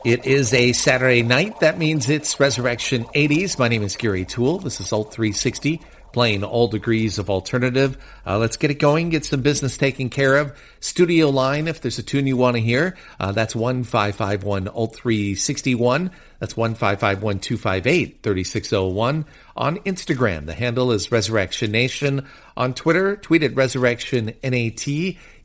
It is a Saturday night. That means it's Resurrection 80s. My name is Gary Thull. This is Alt 360, playing all degrees of alternative. Let's get it going, get some business taken care of. Studio line, if there's a tune you want to hear, that's 1551 Alt 361. That's 1551-258-3601. On Instagram, the handle is Resurrection Nation. On Twitter, tweet at Resurrection NAT.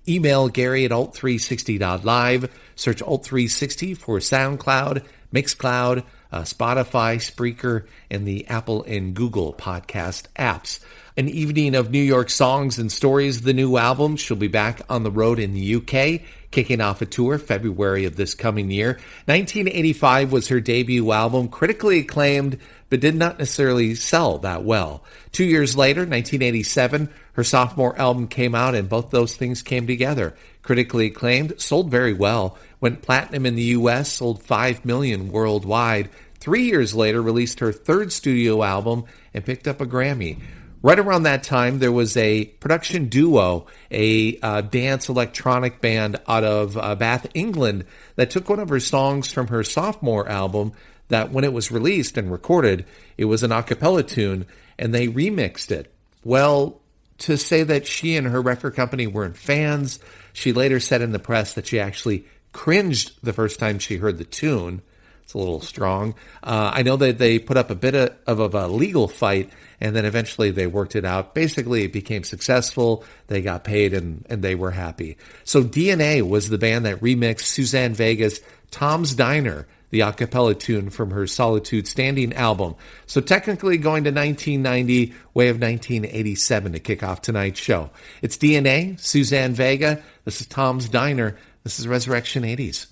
Email Gary at alt360.live. Search Alt360 for SoundCloud, Mixcloud, Spotify, Spreaker, and the Apple and Google podcast apps. An evening of New York songs and stories, the new album. She'll be back on the road in the UK, kicking off a tour February of this coming year. 1985 was her debut album, critically acclaimed, but did not necessarily sell that well. 2 years later, 1987, her sophomore album came out, and both those things came together. Critically acclaimed, sold very well, went platinum in the U.S., sold 5 million worldwide. 3 years later, released her third studio album and picked up a Grammy. Right around that time, there was a production duo, a dance electronic band out of Bath, England, that took one of her songs from her sophomore album that when it was released and recorded, it was an a cappella tune, and they remixed it. Well, to say that she and her record company weren't fans, she later said in the press that she actually cringed the first time she heard the tune. It's a little strong. I know that they put up a bit of a legal fight, and then eventually they worked it out. Basically, it became successful. They got paid, and they were happy. So DNA was the band that remixed Suzanne Vega's Tom's Diner, the a cappella tune from her Solitude Standing album. So technically going to 1990, way of 1987 to kick off tonight's show. It's DNA, Suzanne Vega. This is Tom's Diner. This is Resurrection 80s.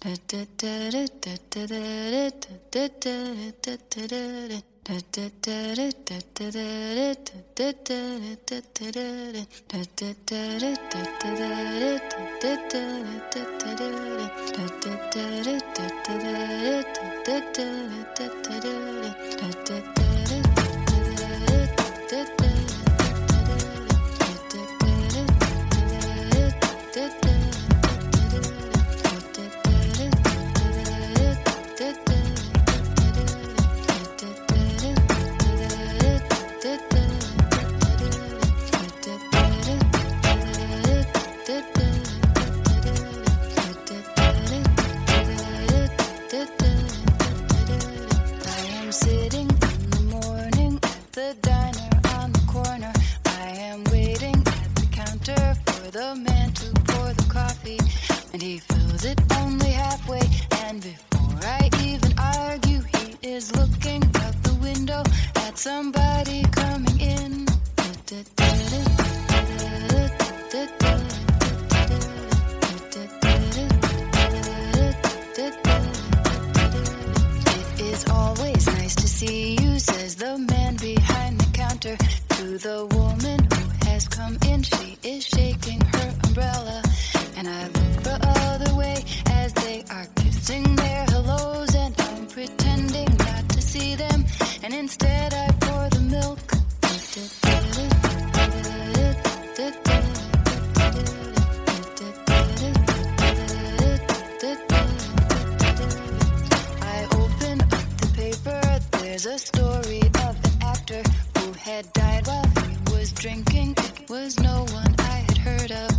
The man to pour the coffee, and he fills it only halfway. And before I even argue, he is looking out the window at somebody coming in. It is always nice to see you, says the man behind the counter to the woman who has come in. She is shaking her umbrella, and I look the other way as they are kissing their hellos, and I'm pretending not to see them, and instead I pour the milk. I open up the paper, there's a story of an actor who had died while he was drinking. It was no one I had heard of,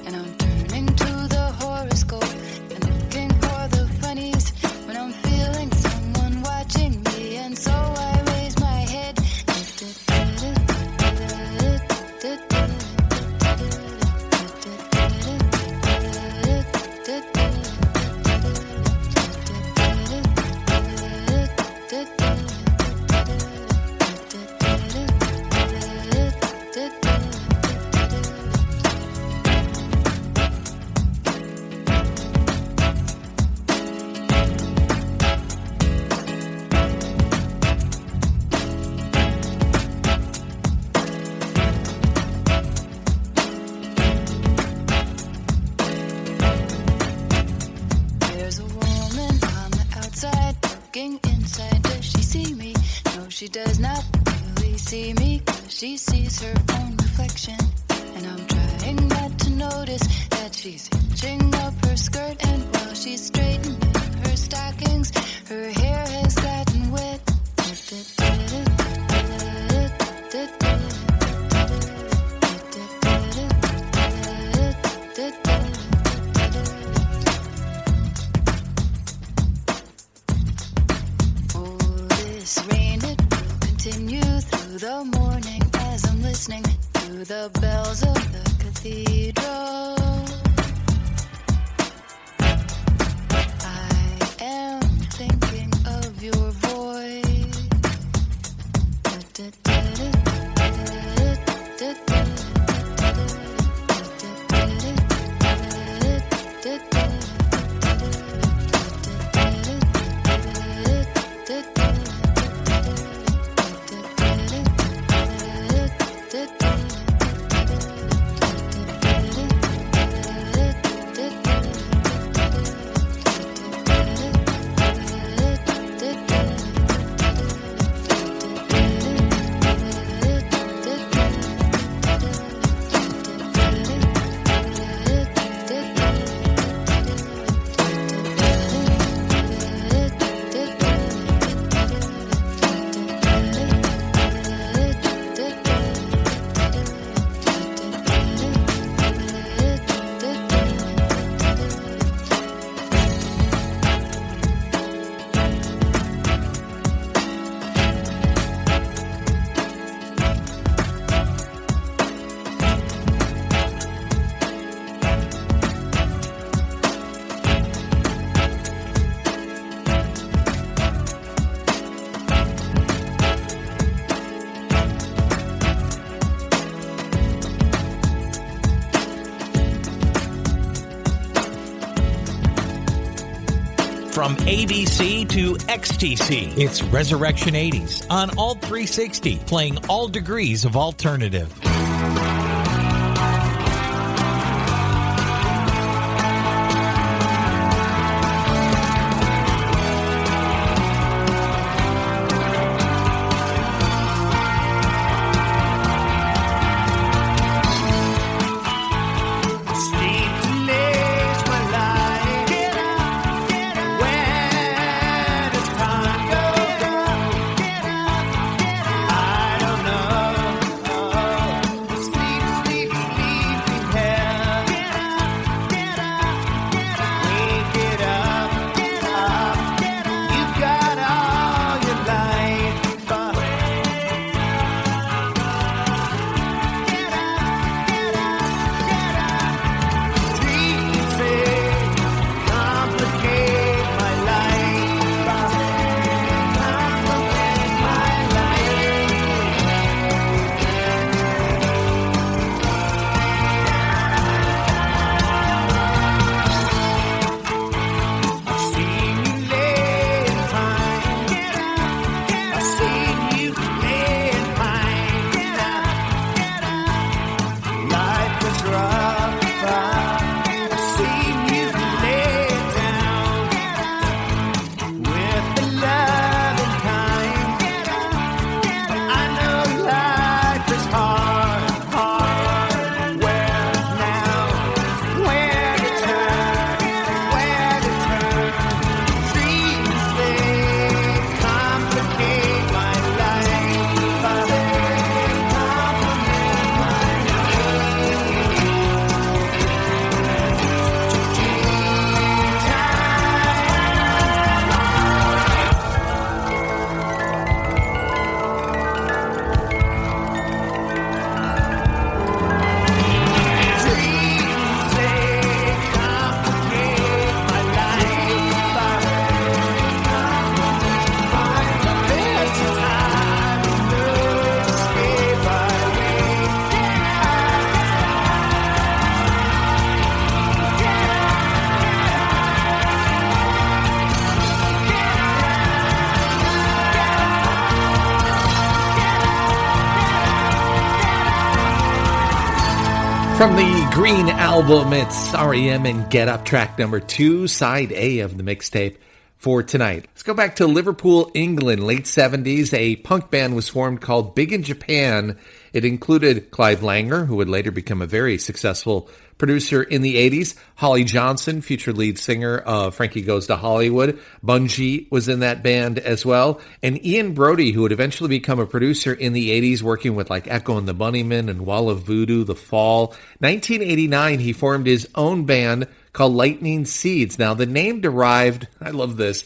and I'm turning to the horoscope and looking for the funnies when I'm feeling someone watching me, and so I raise my head. She does not really see me, 'cause she sees her own reflection. And I'm trying not to notice that she's hitching up her skirt, and while she's straightening her her stockings. Her hair has gotten wet. Oh, this rain, it will continue through the morning as I'm listening to the bells of the cathedral. I am thinking of your voice. From ABC to XTC, it's Resurrection 80s on Alt 360, playing all degrees of alternative. From the Green album, it's REM and Get Up, track number 2, side A of the mixtape for tonight. Let's go back to Liverpool, England, late 70s. A punk band was formed called Big in Japan, It included Clive Langer, who would later become a very successful producer in the 80s. Holly Johnson, future lead singer of Frankie Goes to Hollywood. Bungie was in that band as well. And Ian Brody, who would eventually become a producer in the 80s, working with like Echo and the Bunnymen and Wall of Voodoo, The Fall. 1989, he formed his own band called Lightning Seeds. Now, the name derived, I love this,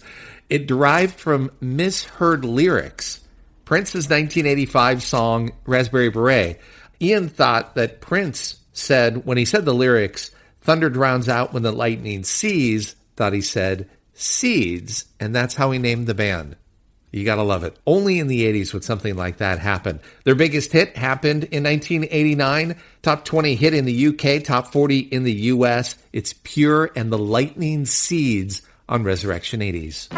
it derived from misheard lyrics. Prince's 1985 song, Raspberry Beret. Ian thought that Prince said, when he said the lyrics, thunder drowns out when the lightning sees, thought he said seeds, and that's how he named the band. You gotta love it. Only in the 80s would something like that happen. Their biggest hit happened in 1989. Top 20 hit in the UK, top 40 in the US. It's Pure and the Lightning Seeds on Resurrection 80s.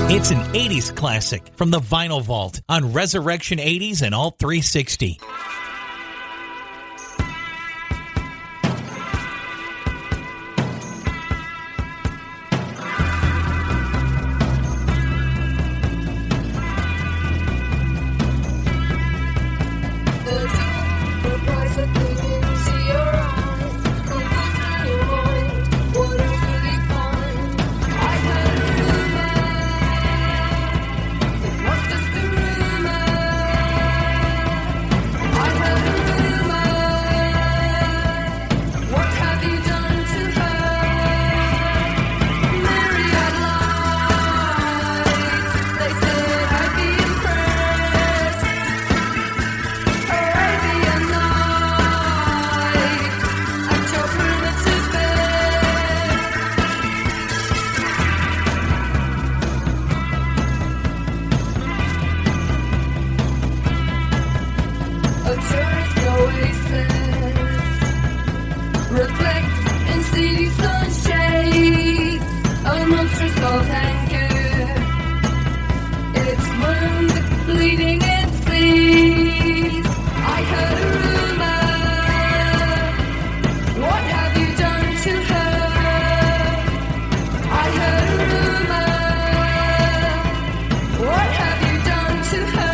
It's an 80s classic from the Vinyl Vault on Resurrection 80s and Alt 360. The price of things to your eyes. reflects in city sunshades of monstrous salt and goo. Its wound bleeding it sees. I heard a rumor. What have you done to her? I heard a rumor. What have you done to her?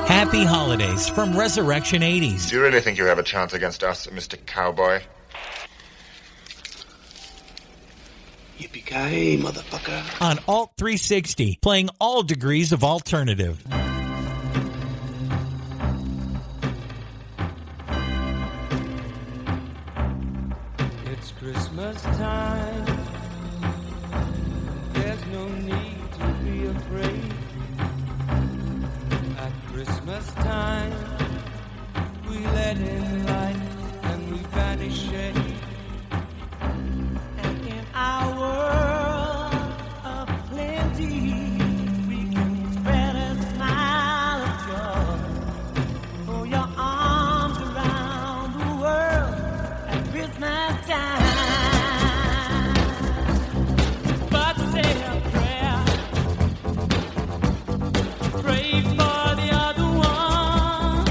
Happy holidays from Resurrection 80s. Do you really think you have a chance against us, Mr. Cowboy? Yippee-ki-yay, motherfucker. On Alt 360, playing all degrees of alternative. It's Christmas time. There's no need to be afraid. At Christmas time, we let in light and we banish shade. And in our world of plenty, we can spread a smile of joy. Throw your arms around the world at Christmas time. But say a prayer. Pray for the other one.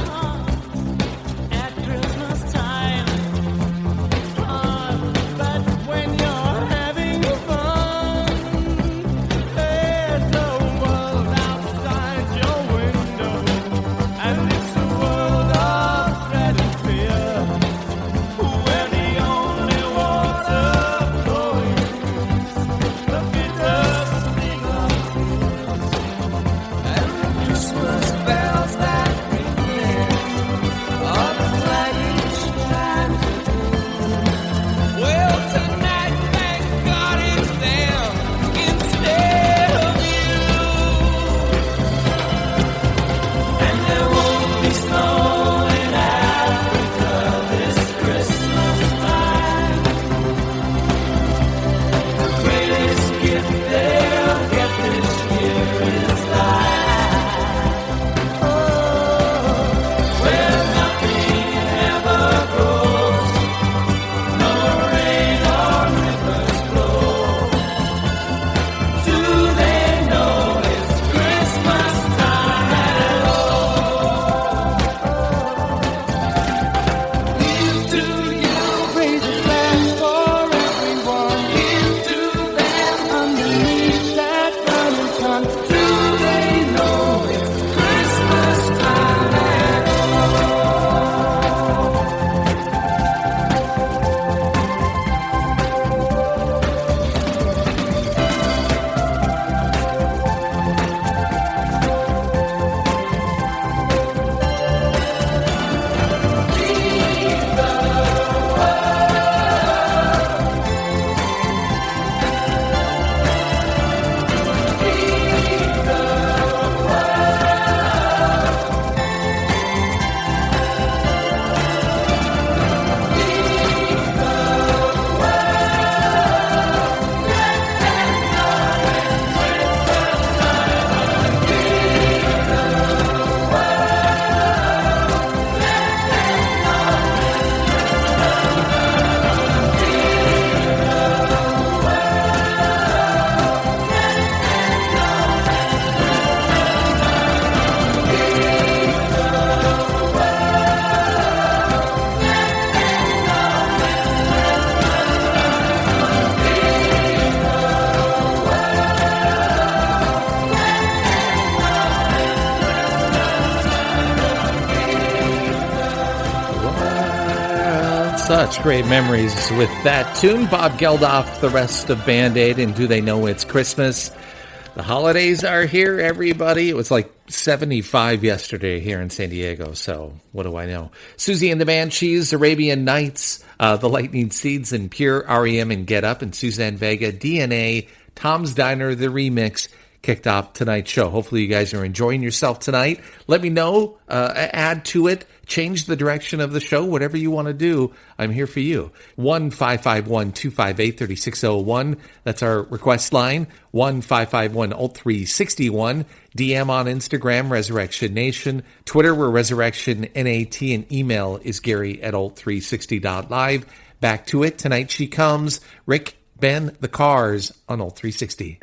Such great memories with that tune. Bob Geldof, the rest of Band-Aid, and Do They Know It's Christmas? The holidays are here, everybody. It was like 75 yesterday here in San Diego, so what do I know? Susie and the Banshees, Arabian Nights, The Lightning Seeds, and Pure, REM and Get Up, and Suzanne Vega, DNA, Tom's Diner, the remix, kicked off tonight's show. Hopefully you guys are enjoying yourself tonight. Let me know, add to it, change the direction of the show, whatever you want to do. I'm here for you. 1-551-258-3601. That's our request line. 1-551-0361. DM on Instagram, Resurrection Nation. Twitter, we're Resurrection NAT, and email is Gary@alt360.live. Back to it. Tonight she comes. Rick, Ben, the Cars on Alt360.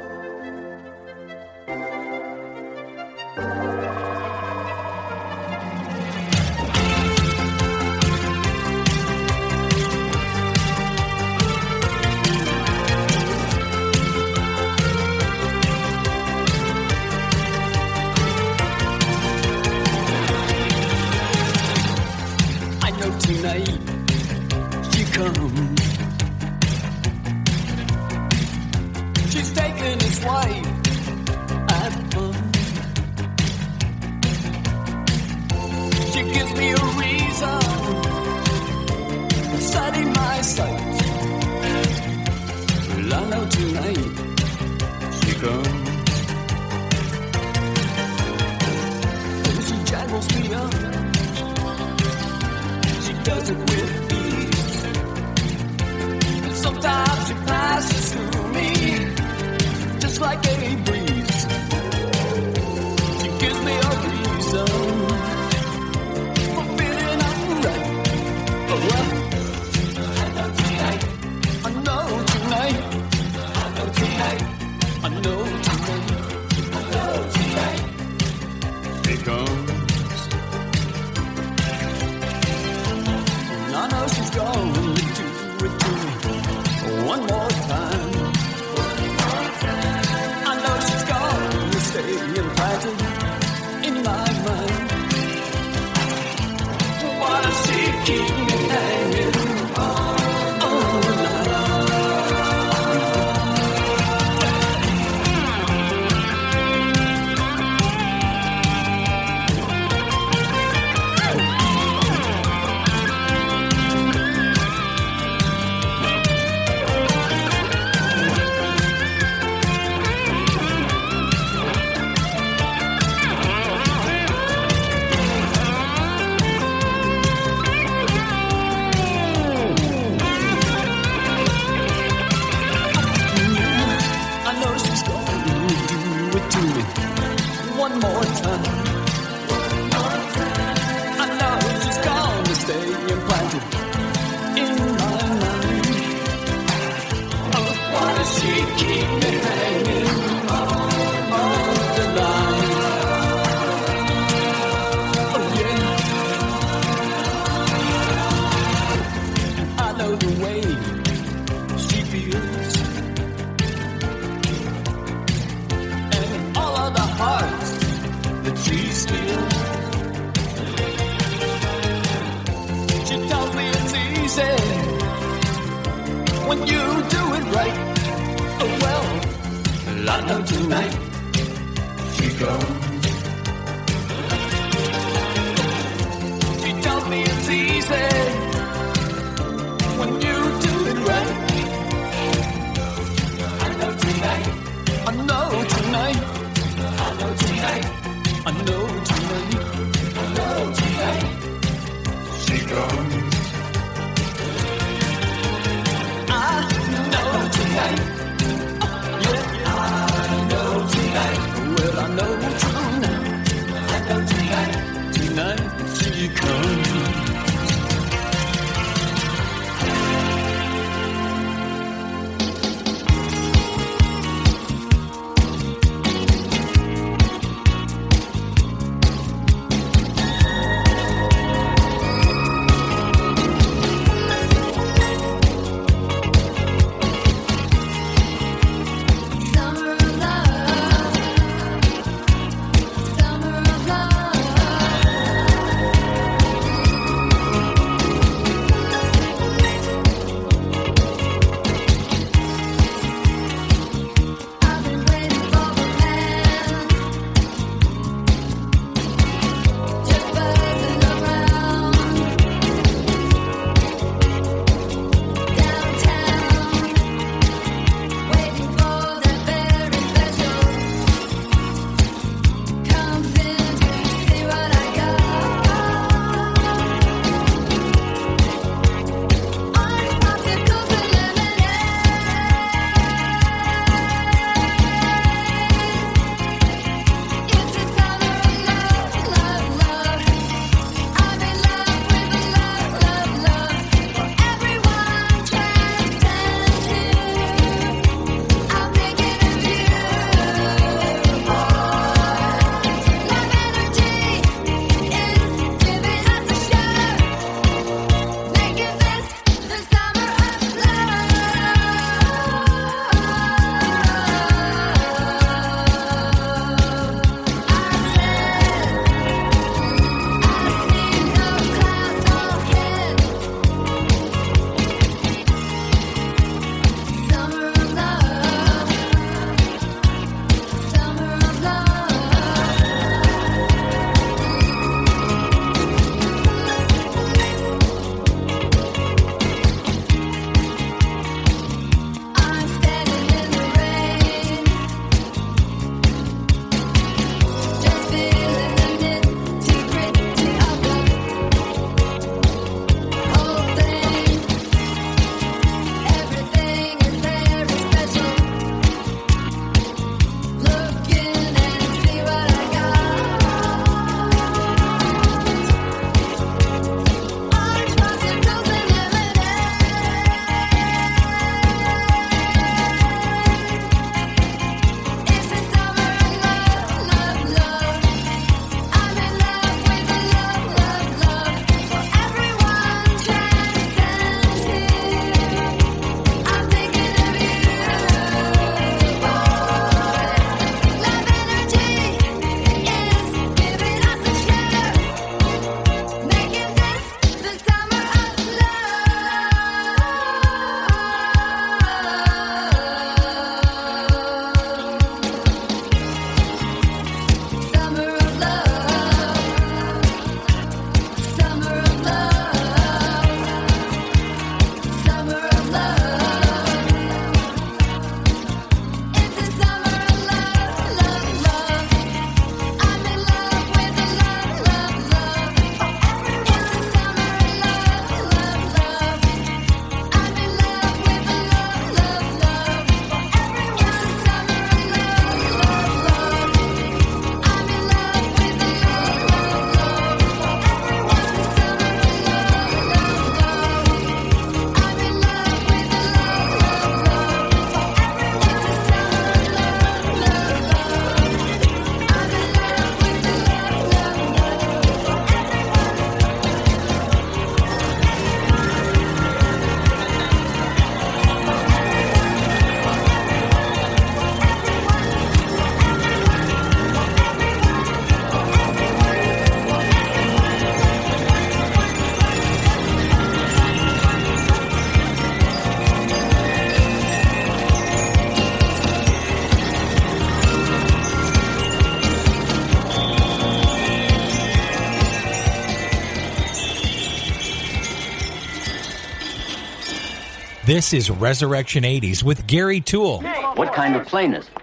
This is Resurrection 80s with Gary Thull. What kind of plane is it?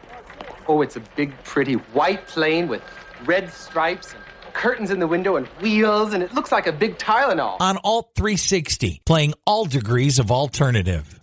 Oh, it's a big, pretty white plane with red stripes and curtains in the window and wheels, and it looks like a big Tylenol. On Alt 360, playing all degrees of alternative.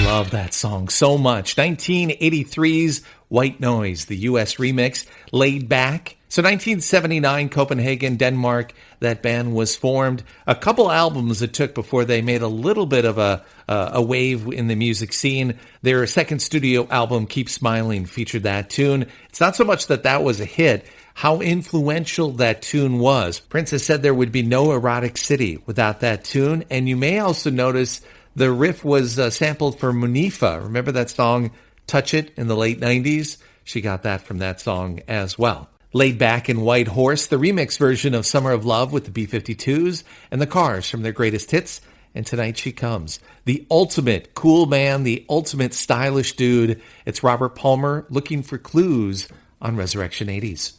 Love that song so much. 1983's White Noise, the U.S. remix, Laid Back. So 1979, Copenhagen, Denmark, that band was formed. A couple albums it took before they made a little bit of a wave in the music scene. Their second studio album, Keep Smiling, featured that tune. It's not so much that that was a hit, how influential that tune was. Prince has said there would be no Erotic City without that tune. And you may also notice the riff was sampled for Munifa. Remember that song, Touch It, in the late 90s? She got that from that song as well. Laid Back in White Horse, the remix version of Summer of Love with the B-52s, and the Cars from their greatest hits. And Tonight She Comes. The ultimate cool man, the ultimate stylish dude. It's Robert Palmer, Looking for Clues on Resurrection 80s.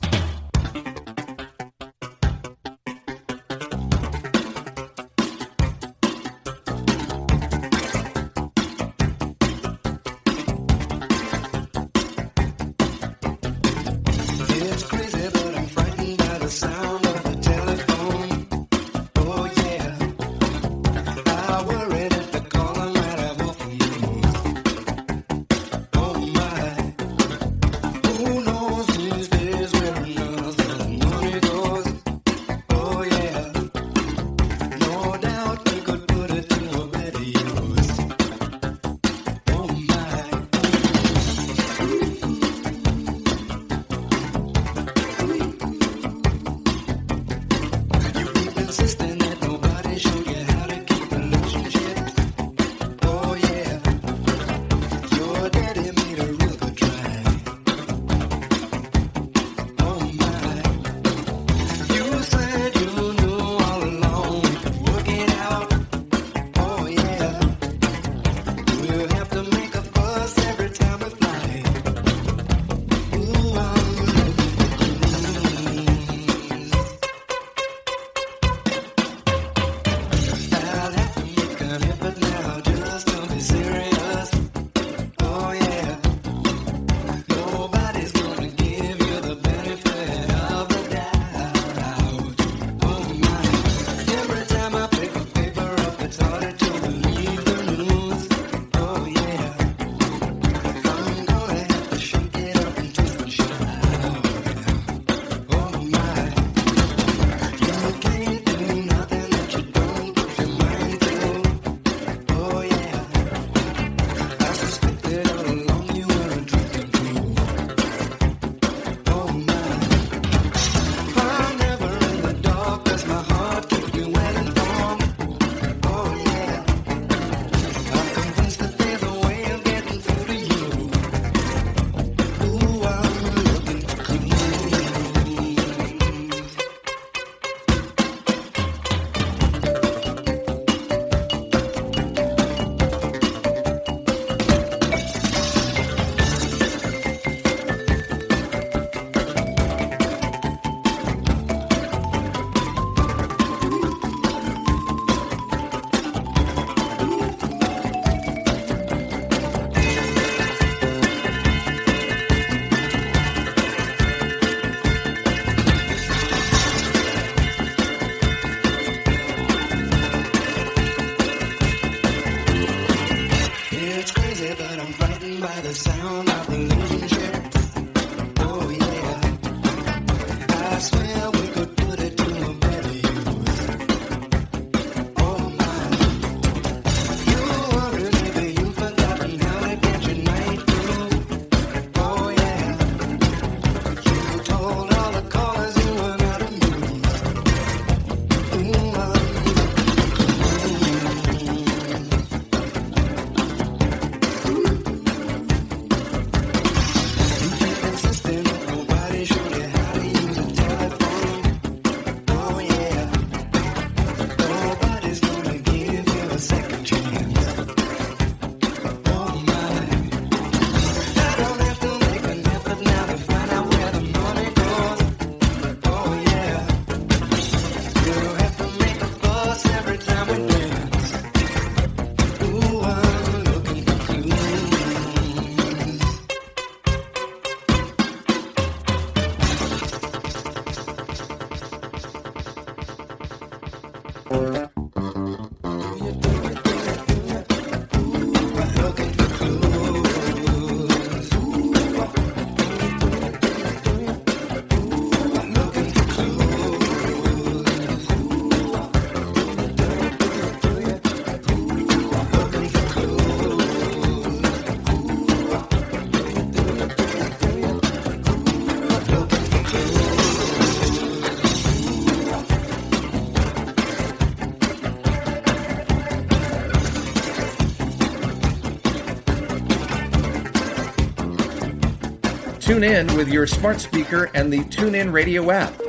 Tune in with your smart speaker and the TuneIn Radio app.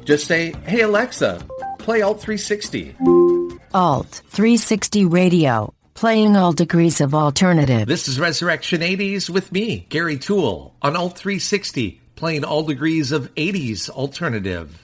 Just say, "Hey Alexa, play Alt 360." Alt 360 Radio, playing all degrees of alternative. This is Resurrection 80s with me, Gary Toole, on Alt 360, playing all degrees of 80s alternative.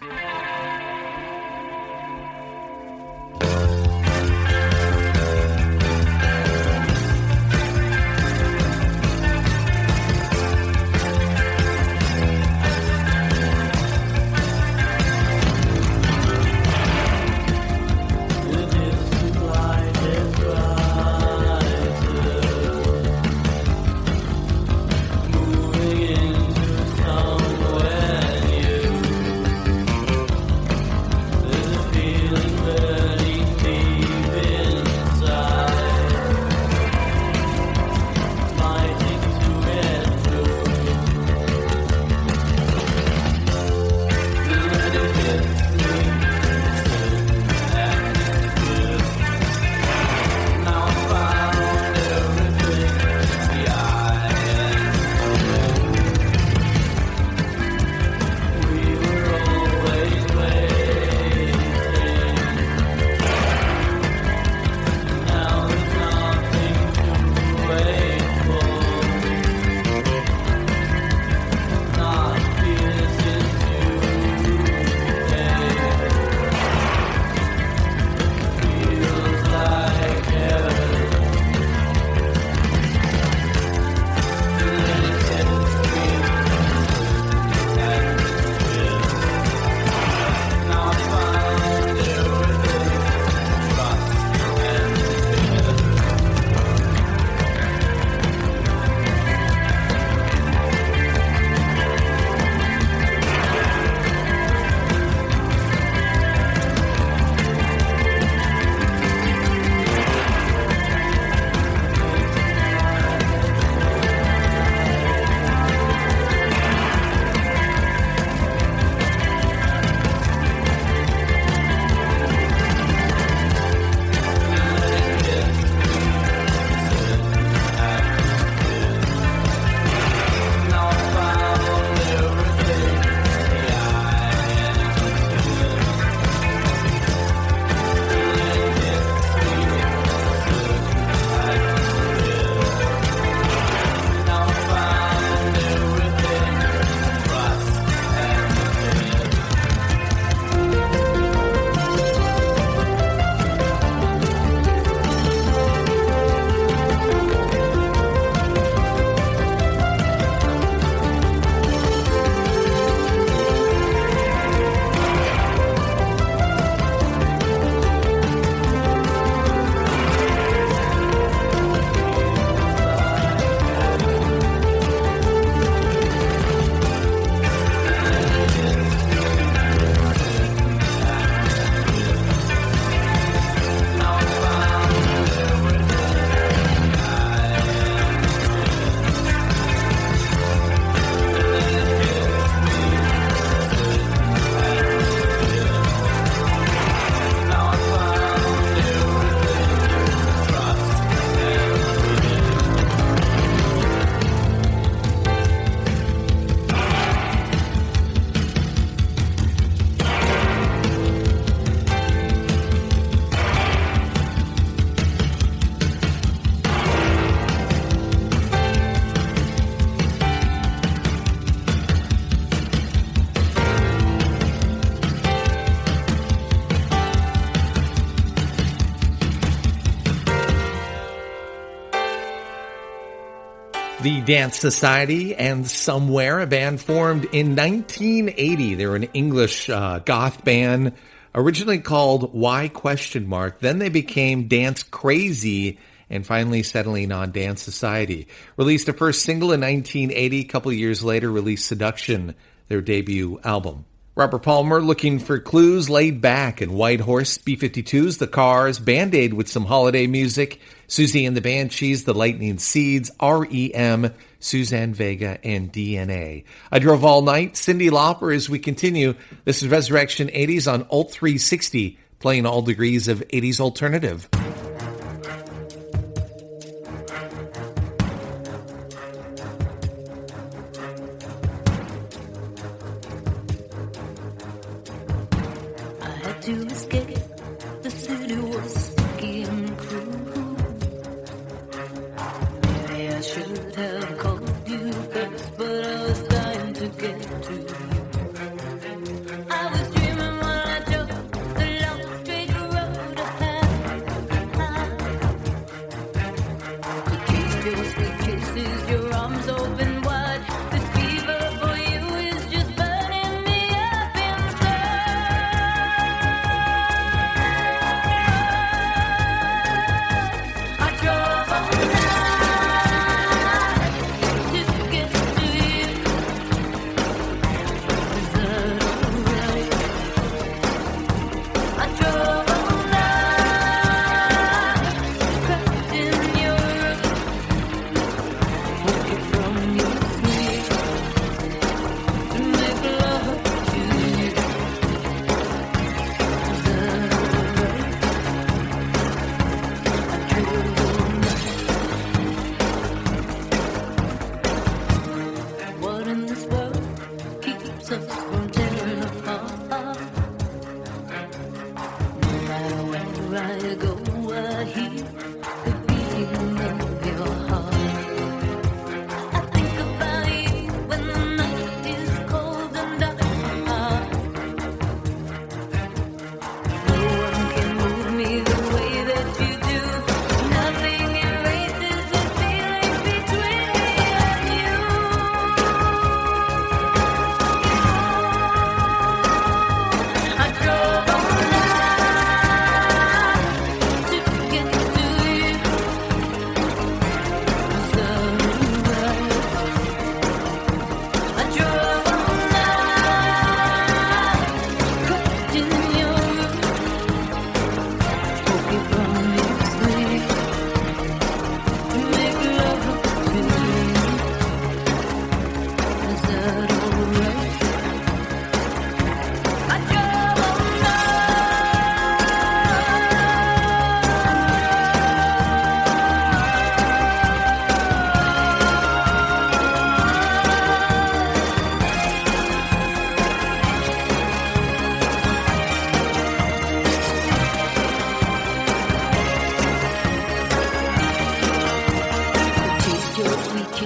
The Dance Society and Somewhere, a band formed in 1980. They're an English goth band, originally called Why Question Mark. Then they became Dance Crazy and finally settling on Dance Society. Released a first single in 1980. A couple of years later, released Seduction, their debut album. Robert Palmer, Looking for Clues, Laid Back, and White Horse, B-52s, The Cars, Band-Aid with some holiday music, Susie and the Banshees, The Lightning Seeds, R.E.M., Suzanne Vega, and DNA. I Drove All Night, Cyndi Lauper as we continue. This is Resurrection 80s on Alt 360, playing all degrees of 80s alternative.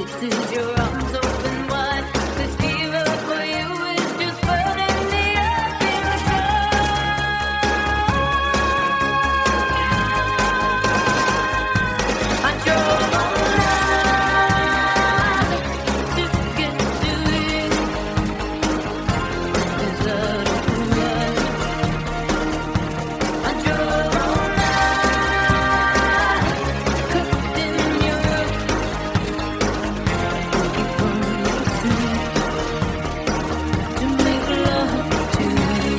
kisses, your arms open wide. This fever for you is just burning me up inside. I drove all night to get to you. Desert open wide. I drove all night, cooked in your room. Keep on listening to make love to you.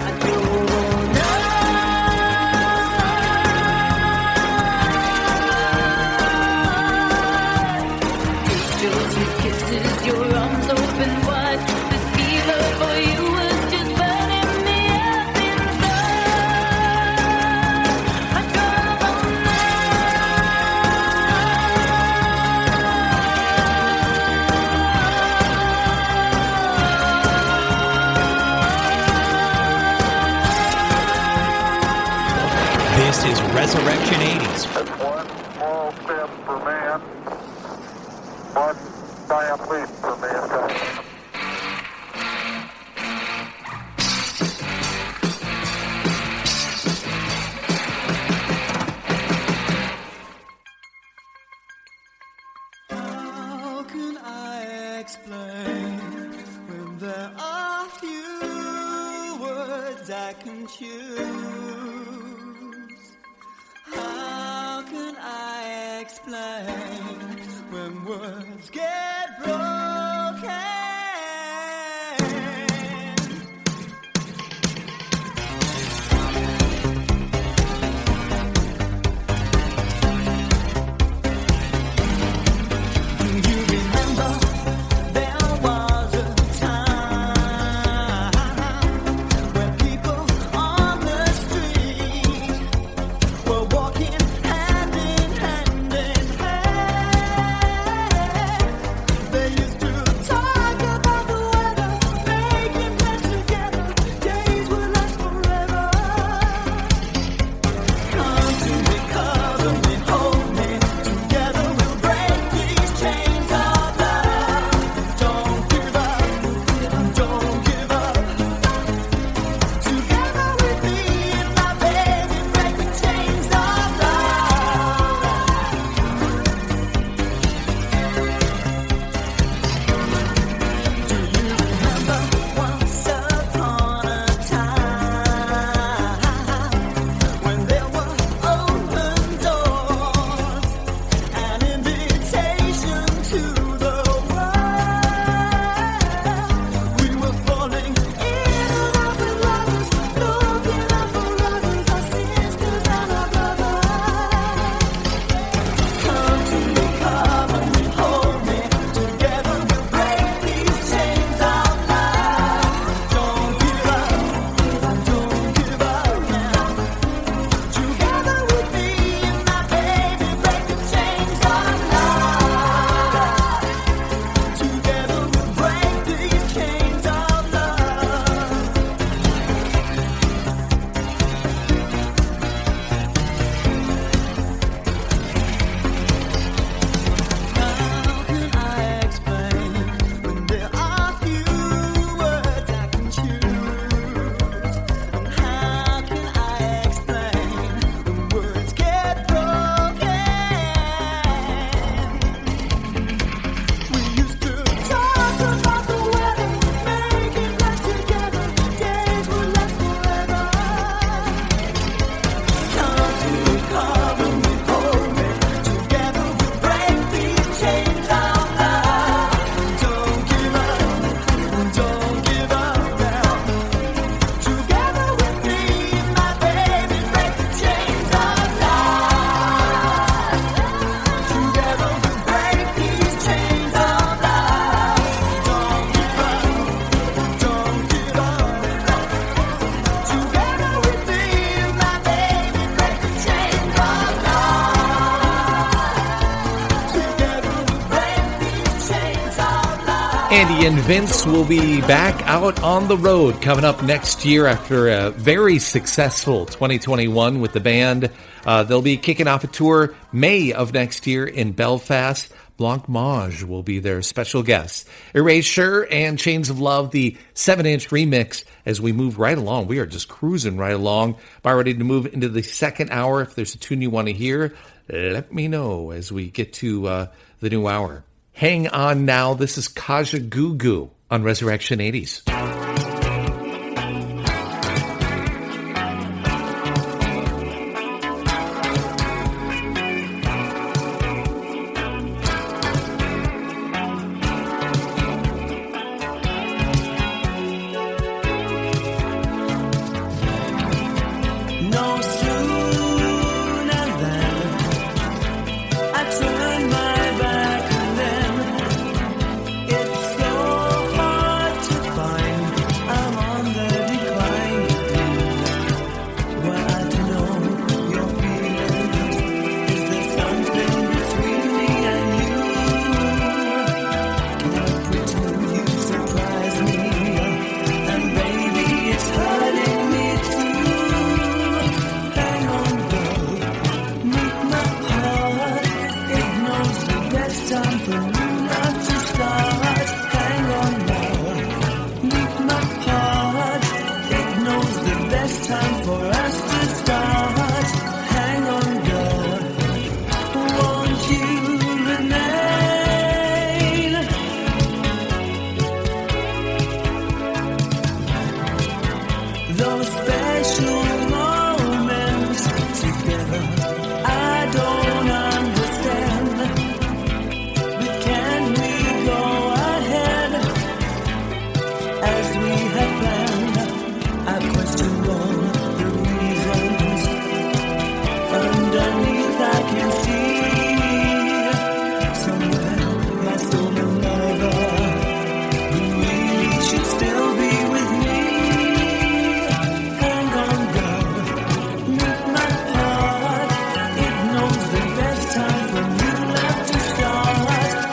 I drove all night. It's just your kisses, your arms open wide. This fever for you was just burning me up inside. I drove all This is Resurrection 80s. That's one small step for man, one giant leap for mankind. How can I explain when there are few words I can choose? How can I explain when words get broken? You remember there was a time when people on the street were walking hand in hand in hand. They used to talk about the weather, making plans together. Days would last forever. Come to me, cover me, hold me. Together we'll break these chains of love. Don't give up, don't give up. Together with me and my baby, break the chains of love. Do you remember once upon a time when there were open doors, an invitation to the world? We were falling in love with lovers, looking out for others, our sisters and our brothers. Come to me, cover me, hold me. Together we'll break these chains of love. Don't give up, don't give up now. Together with me and my baby, break the chains of love. Together we'll break these chains of love. How can I explain when there are few words I can choose? And how can I explain when words get broken? We used to talk about the weather, making plans together. Days would last forever. Come to me, cover me, hold me. Together we'll break these chains of love. Don't give up, don't give up now. Together with me and my baby, break the chains of love. Together we'll break these chains of love. Don't give up, don't give up. Together with me and my baby, break the chains of love. Together we'll break these chains of love. Andy and Vince will be back out on the road coming up next year after a very successful 2021 with the band. They'll be kicking off a tour May of next year in Belfast. Blancmange will be their special guest. Erasure and Chains of Love, the 7-inch remix. As we move right along, we are just cruising right along. About ready to move into the second hour. If there's a tune you want to hear, let me know as we get to the new hour. Hang on now. This is Kaja Goo Goo on Resurrection 80s. No sooner than I turn my back and then it's so hard to find I'm on the decline. Well, I don't know your feelings. Is there something between me and you? Can I pretend you surprise me? And baby, it's hurting me too. Hang on, girl, meet my heart. It knows the best time for you not to start. Hang on now, meet my heart. It knows the best time for us to start. Hang on, girl, won't you remain? Those special moments together, I don't understand. But can we go ahead as we have planned? I question all the reasons. Underneath I can see somewhere I still another who really should still be with me. Hang on, girl, meet my heart. It knows the best time for new love to start.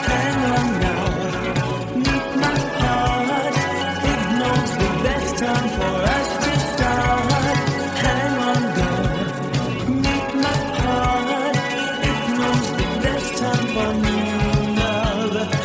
Hang on now, meet my heart. It knows the best time for us to start. Hang on, girl, meet my heart. It knows the best time for new love to start.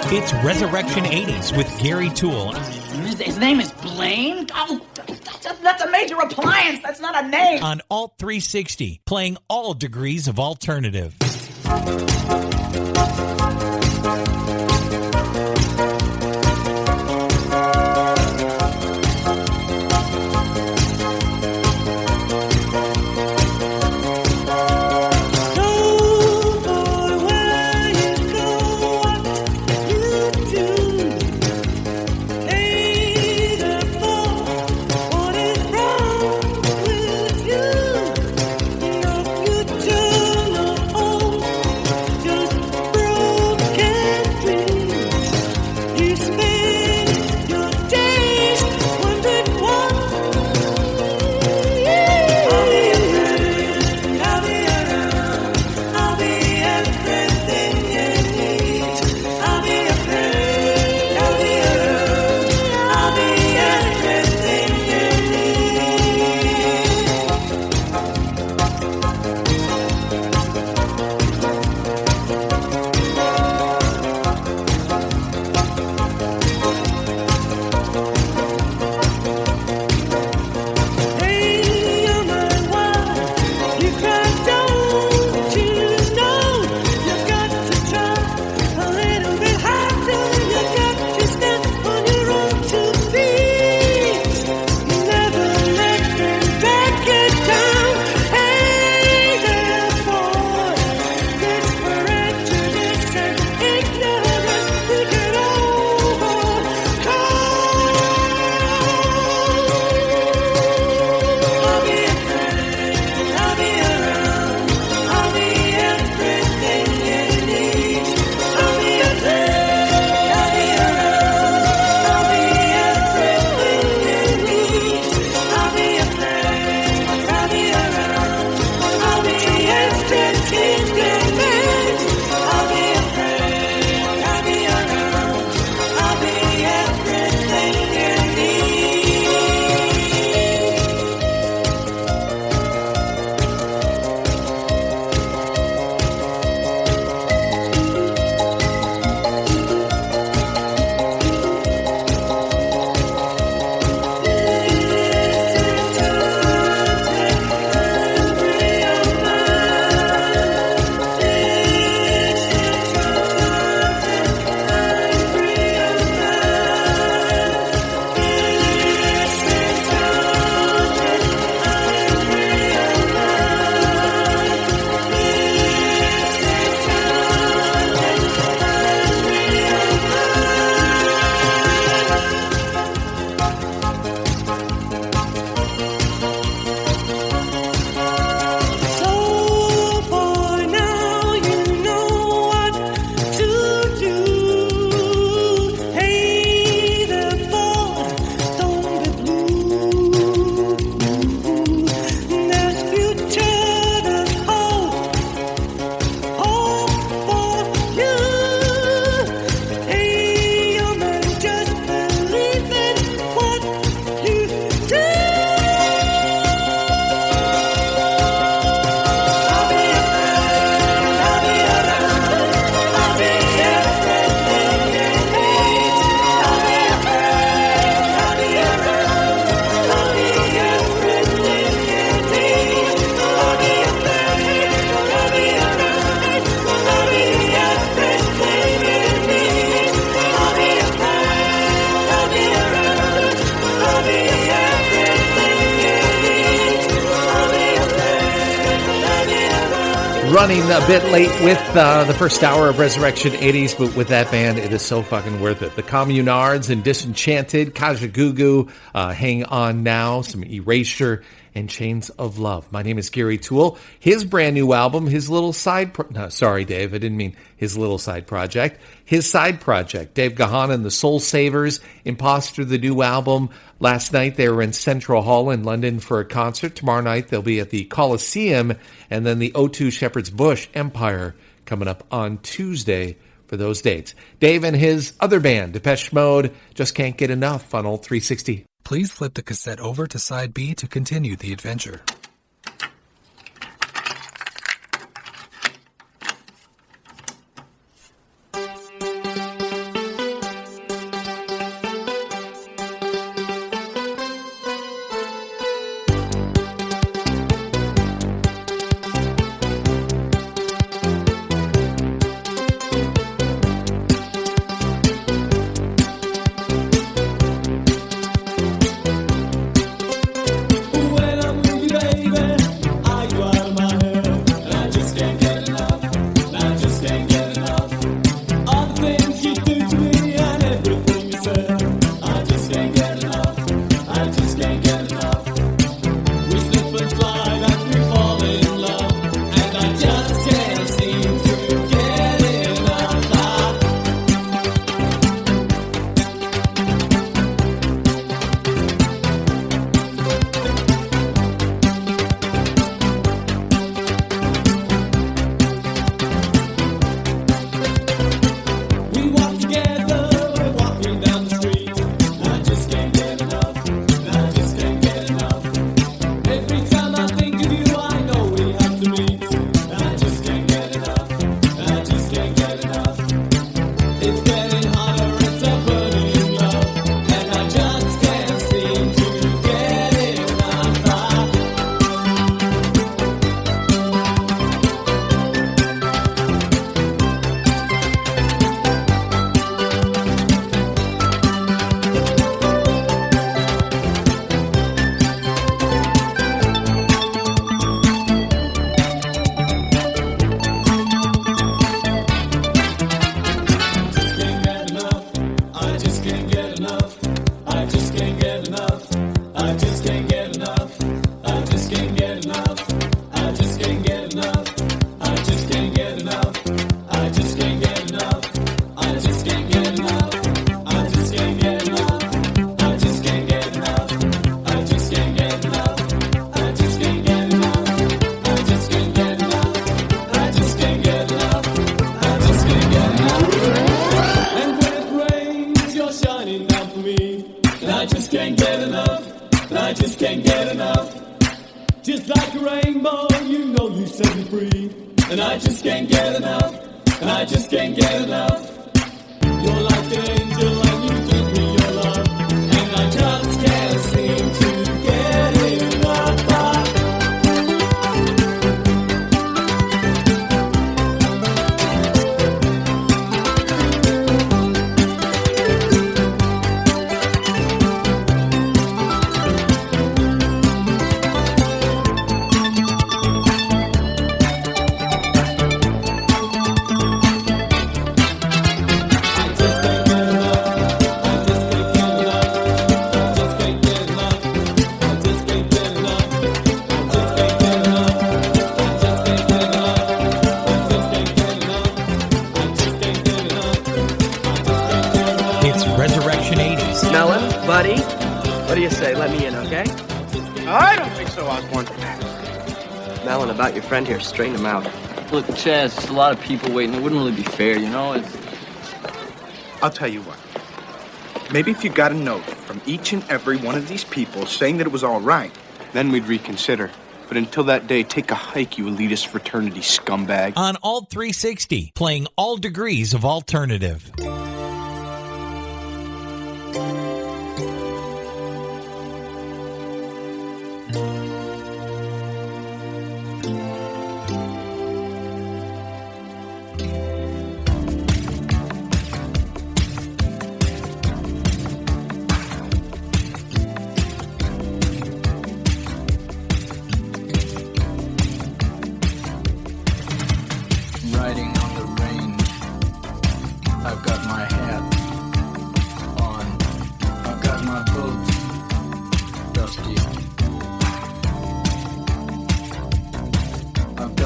It's Resurrection 80s with Gary Toole. His name is Blaine? Oh, that's a major appliance. That's not a name. On Alt 360, playing all degrees of alternative. Running a bit late with the first hour of Resurrection 80s, but with that band, it is so fucking worth it. The Communards and Disenchanted, Kajagoogoo, Hang On Now, some Erasure, and Chains of Love. My name is Gary Thull. His brand new album, his little side... no, sorry, Dave, I didn't mean his little side project. His side project, Dave Gahan and the Soul Savers, Imposter, the new album. Last night they were in Central Hall in London for a concert. Tomorrow night they'll be at the Coliseum, and then the O2 Shepherd's Bush Empire coming up on Tuesday for those dates. Dave and his other band, Depeche Mode, Just Can't Get Enough on Old 360. Please flip the cassette over to side B to continue the adventure. Resurrection 80s. Melon, buddy, what do you say? Let me in, okay? I don't think so, Osborne. Melon, about your friend here, straighten him out. Look, Chaz, there's a lot of people waiting. It wouldn't really be fair, you know? I'll tell you what. Maybe if you got a note from each and every one of these people saying that it was all right, then we'd reconsider. But until that day, take a hike, you elitist fraternity scumbag. On Alt 360, playing all degrees of alternative.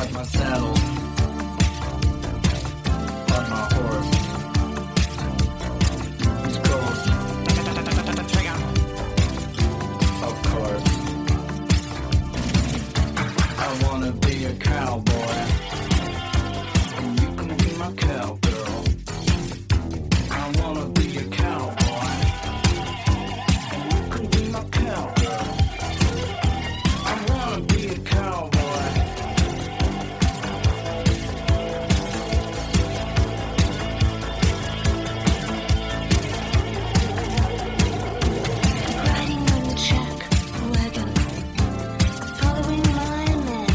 got my saddle on my horse. It's cold. Of course. I wanna be a cowboy, and you can be my cowgirl. I wanna be a cowboy, and you can be my cowgirl. I wanna be a cowboy. Riding on the track wagon, following my man.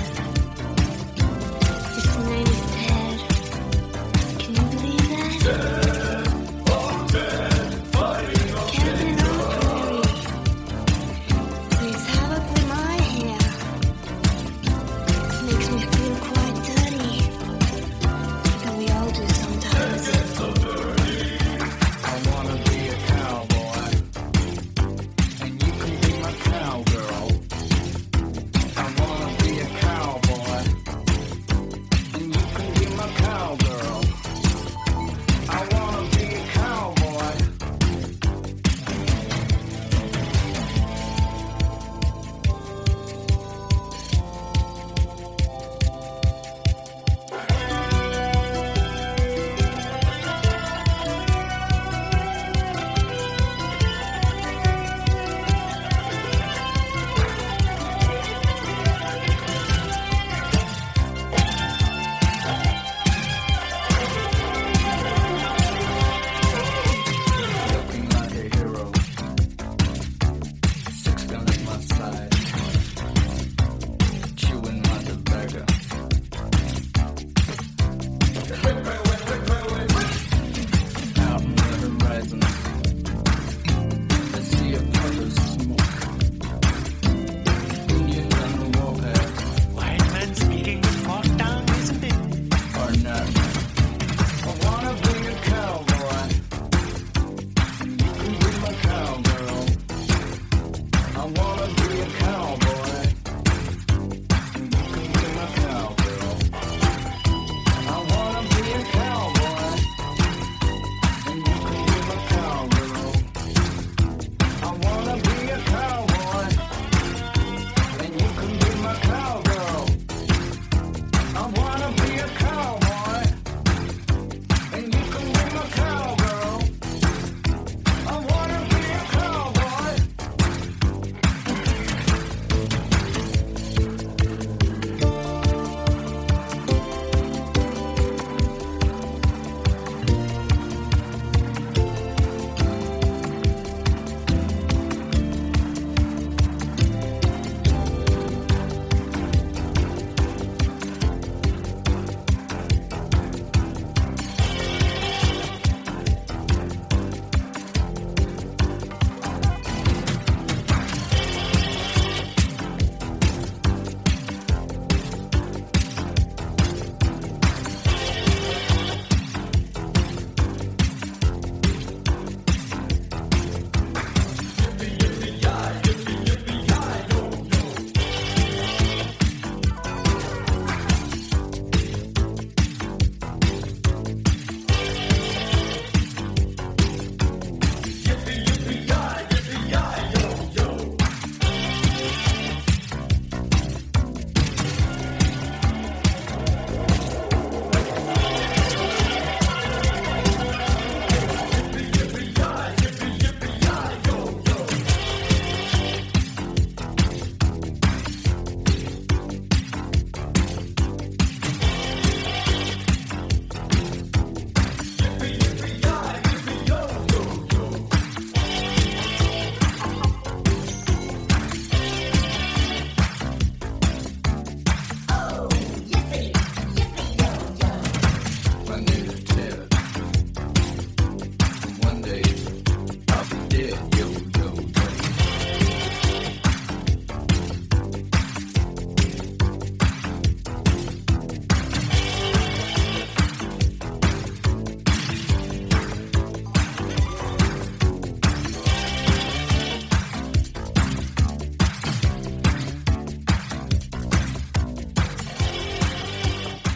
His name is Ted. Can you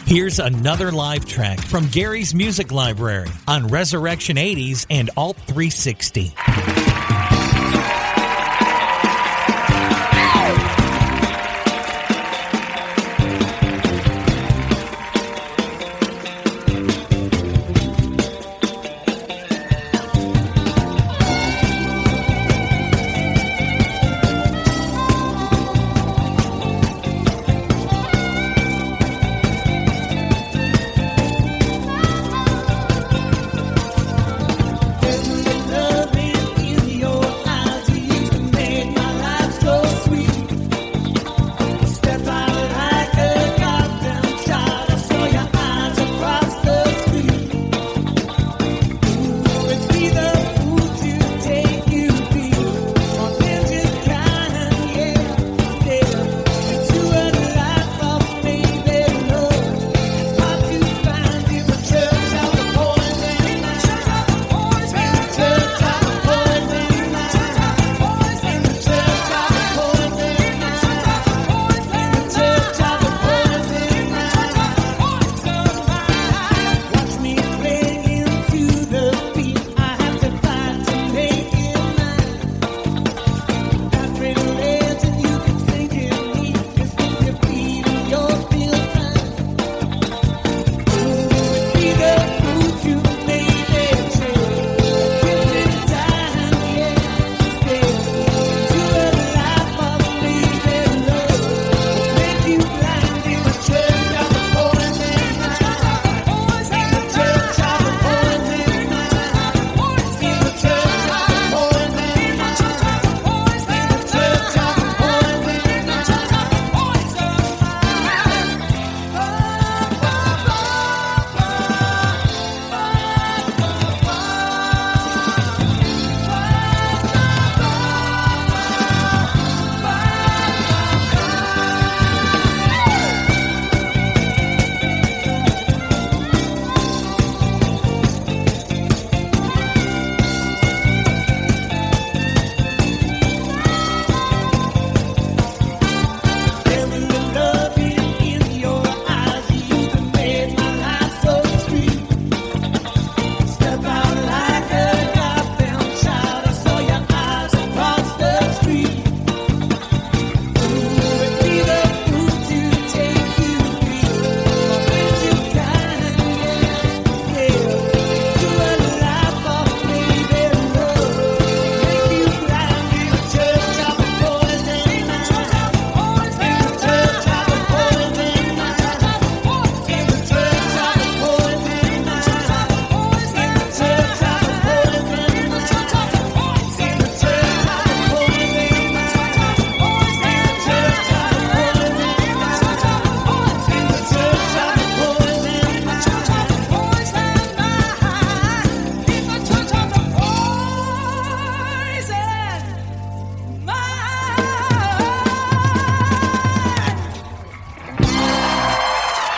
Here's another live track from Gary's Music Library on Resurrection 80s and Alt 360.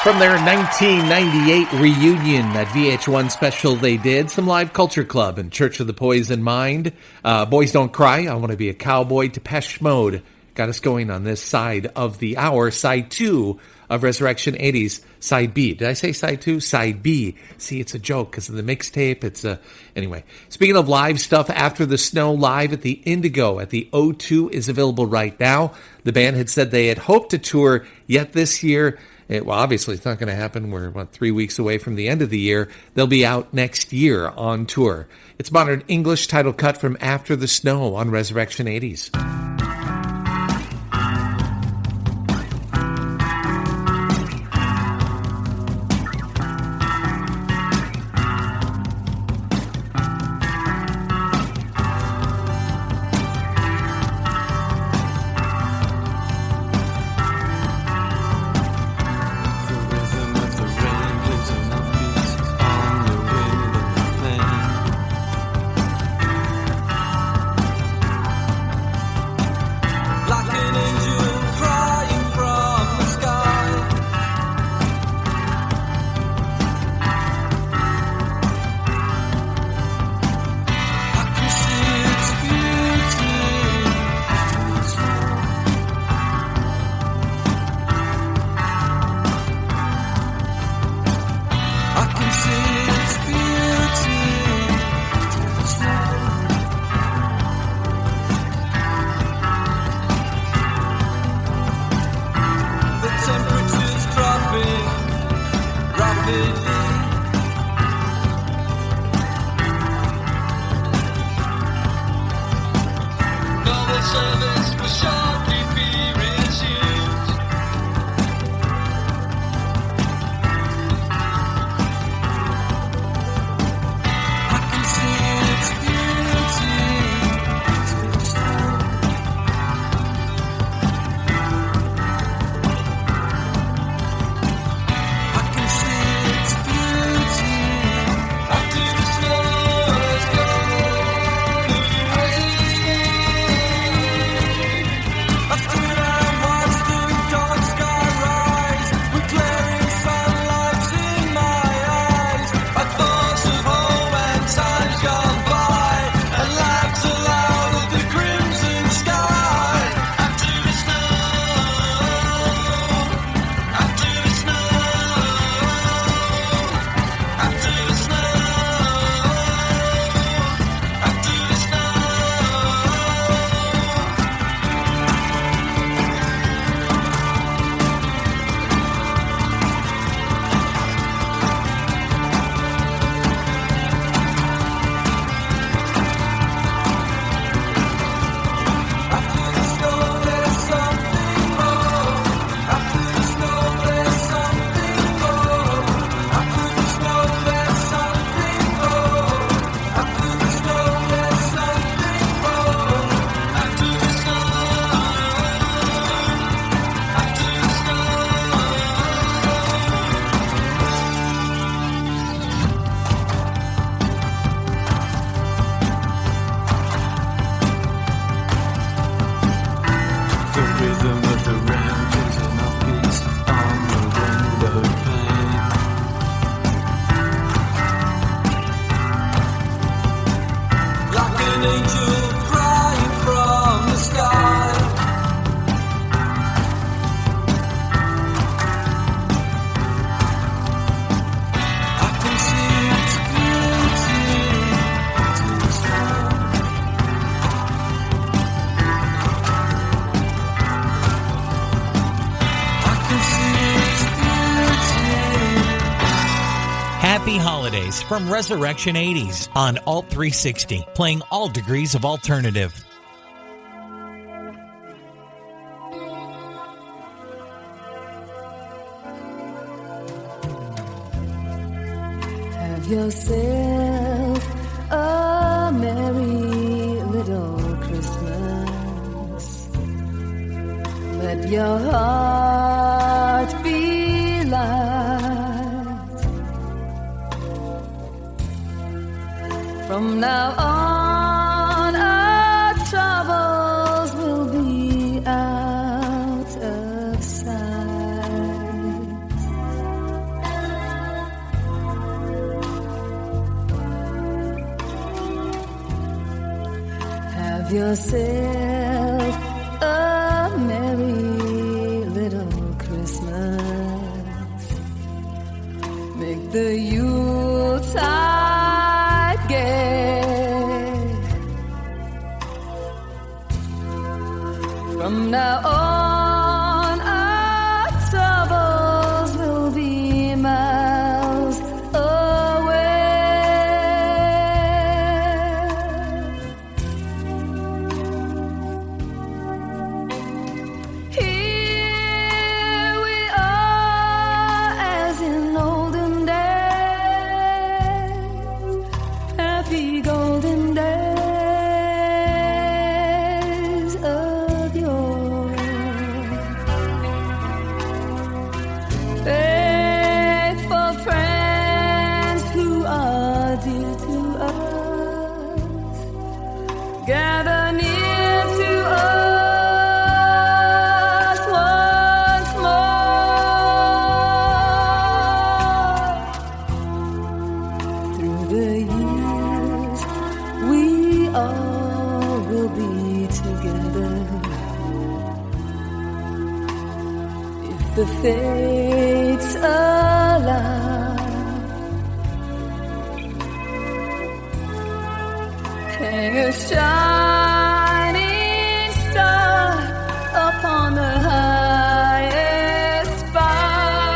From their 1998 reunion, that VH1 special they did, some live Culture Club and Church of the Poison Mind. Boys Don't Cry, I Want to Be a Cowboy, Depeche Mode got us going on this side of the hour, side 2 of Resurrection 80s, side B. Did I say side 2? Side B. See, it's a joke because of the mixtape. Anyway. Speaking of live stuff, After the Snow live at the Indigo at the O2 is available right now. The band had said they had hoped to tour yet this year. Well, obviously, it's not going to happen. We're, 3 weeks away from the end of the year. They'll be out next year on tour. It's modern English title cut from After the Snow on Resurrection 80s. The Happy holidays from Resurrection 80s on Alt 360, playing all degrees of alternative. Have yourself a merry little Christmas. Let your heart be light. From now on, our troubles will be out of sight. Have yourself a merry little Christmas. Make the Yuletide gay. From now on, our troubles will be miles away. Here we are as in olden days, happy golden days of yore. Faithful friends who are dear to us, gather near to us once more. Through the years, we all will be together. If the fates allow, hang a shining star upon the highest bough.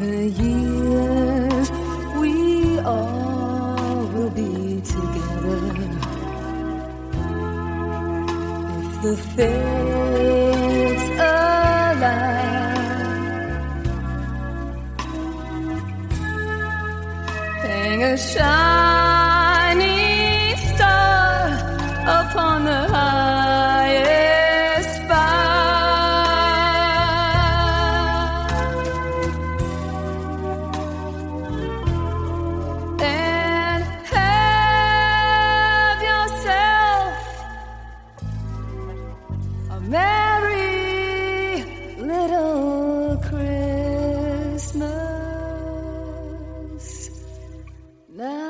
the years we all will be together. If the fates allow, hang a shining star upon the highest bough, and have yourself a merry little Christmas now.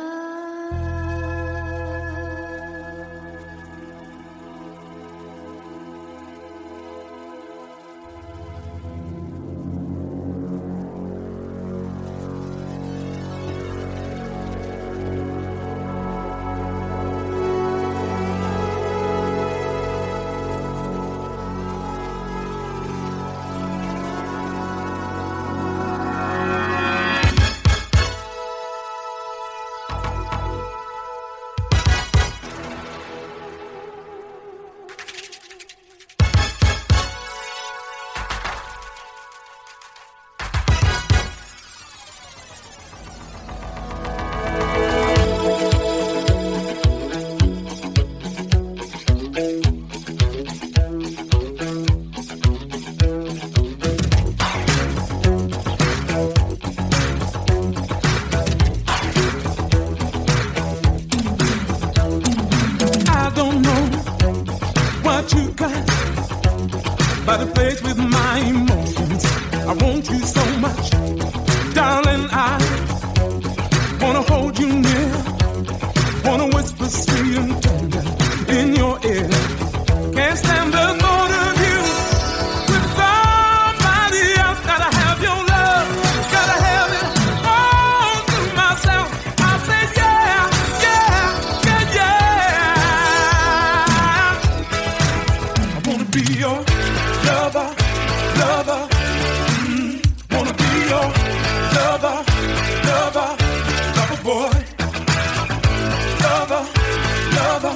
I don't know what you got, but it plays with my emotions. I want you so much, darling. I wanna hold you near, wanna whisper sweet and tender in your ear. Can't stand the thought of you with somebody else. Gotta have your love, gotta have it all to myself. I say yeah, yeah, yeah, yeah. I wanna be your lover, lover. Wanna be your lover, lover, lover boy. Lover, lover.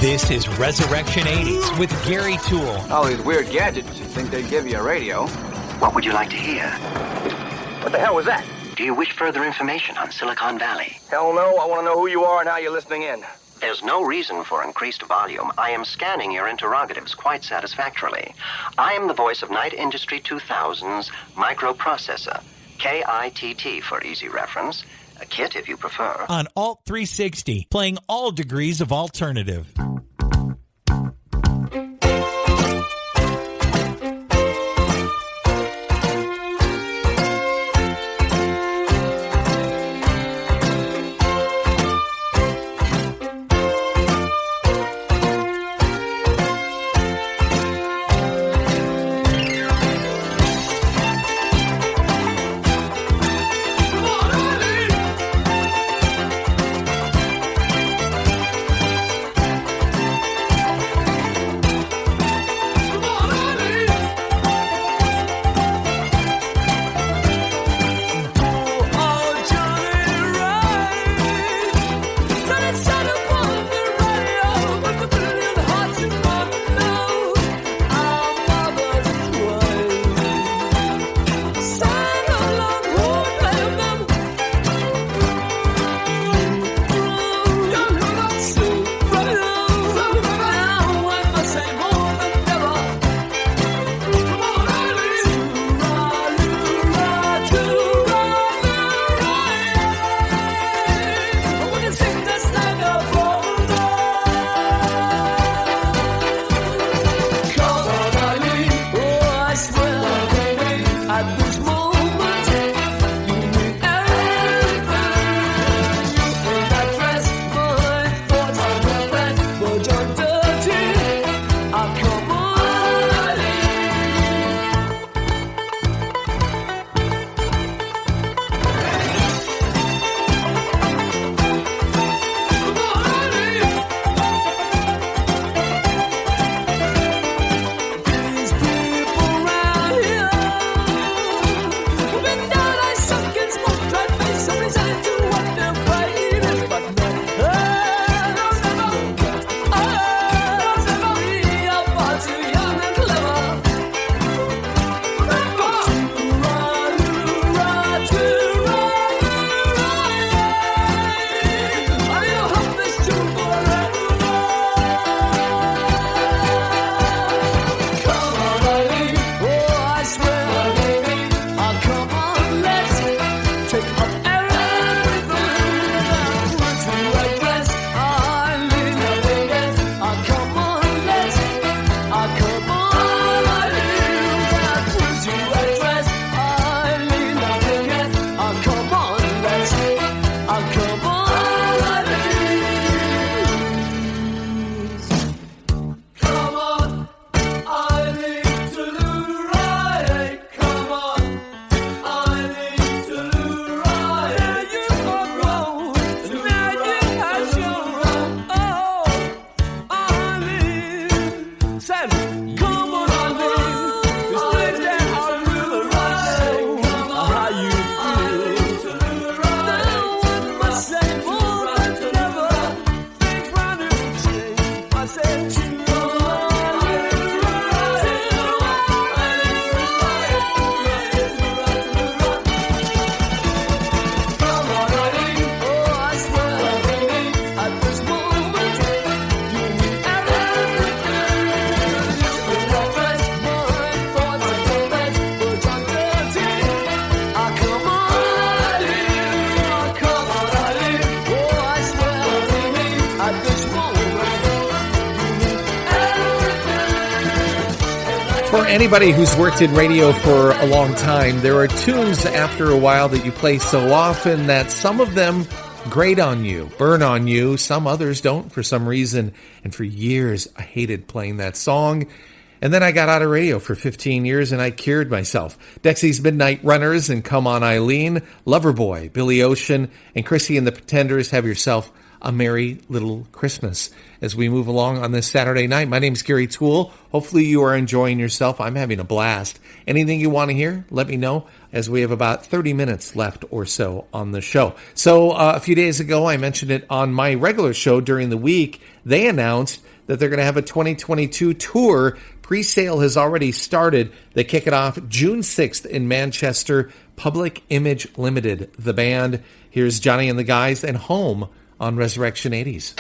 This is Resurrection 80s with Gary Toole. All these weird gadgets, you'd think they'd give you a radio. What would you like to hear? What the hell was that? Do you wish further information on Silicon Valley? Hell no, I want to know who you are and how you're listening in. There's no reason for increased volume. I am scanning your interrogatives quite satisfactorily. I am the voice of Night Industry 2000's microprocessor. KITT for easy reference. A kit if you prefer. On Alt 360, playing all degrees of alternative. For anybody who's worked in radio for a long time, there are tunes after a while that you play so often that some of them grate on you, burn on you. Some others don't for some reason. And for years, I hated playing that song. And then I got out of radio for 15 years and I cured myself. Dexy's Midnight Runners and Come On Eileen, Loverboy, Billy Ocean, and Chrissy and the Pretenders, have yourself a merry little Christmas. As we move along on this Saturday night, my name's Gary Toole. Hopefully you are enjoying yourself. I'm having a blast. Anything you want to hear, let me know, as we have about 30 minutes left or so on the show. So a few days ago, I mentioned it on my regular show during the week. They announced that they're going to have a 2022 tour. Pre-sale has already started. They kick it off June 6th in Manchester. Public Image Limited, the band. Here's Johnny and the Guys and Home on Resurrection 80s.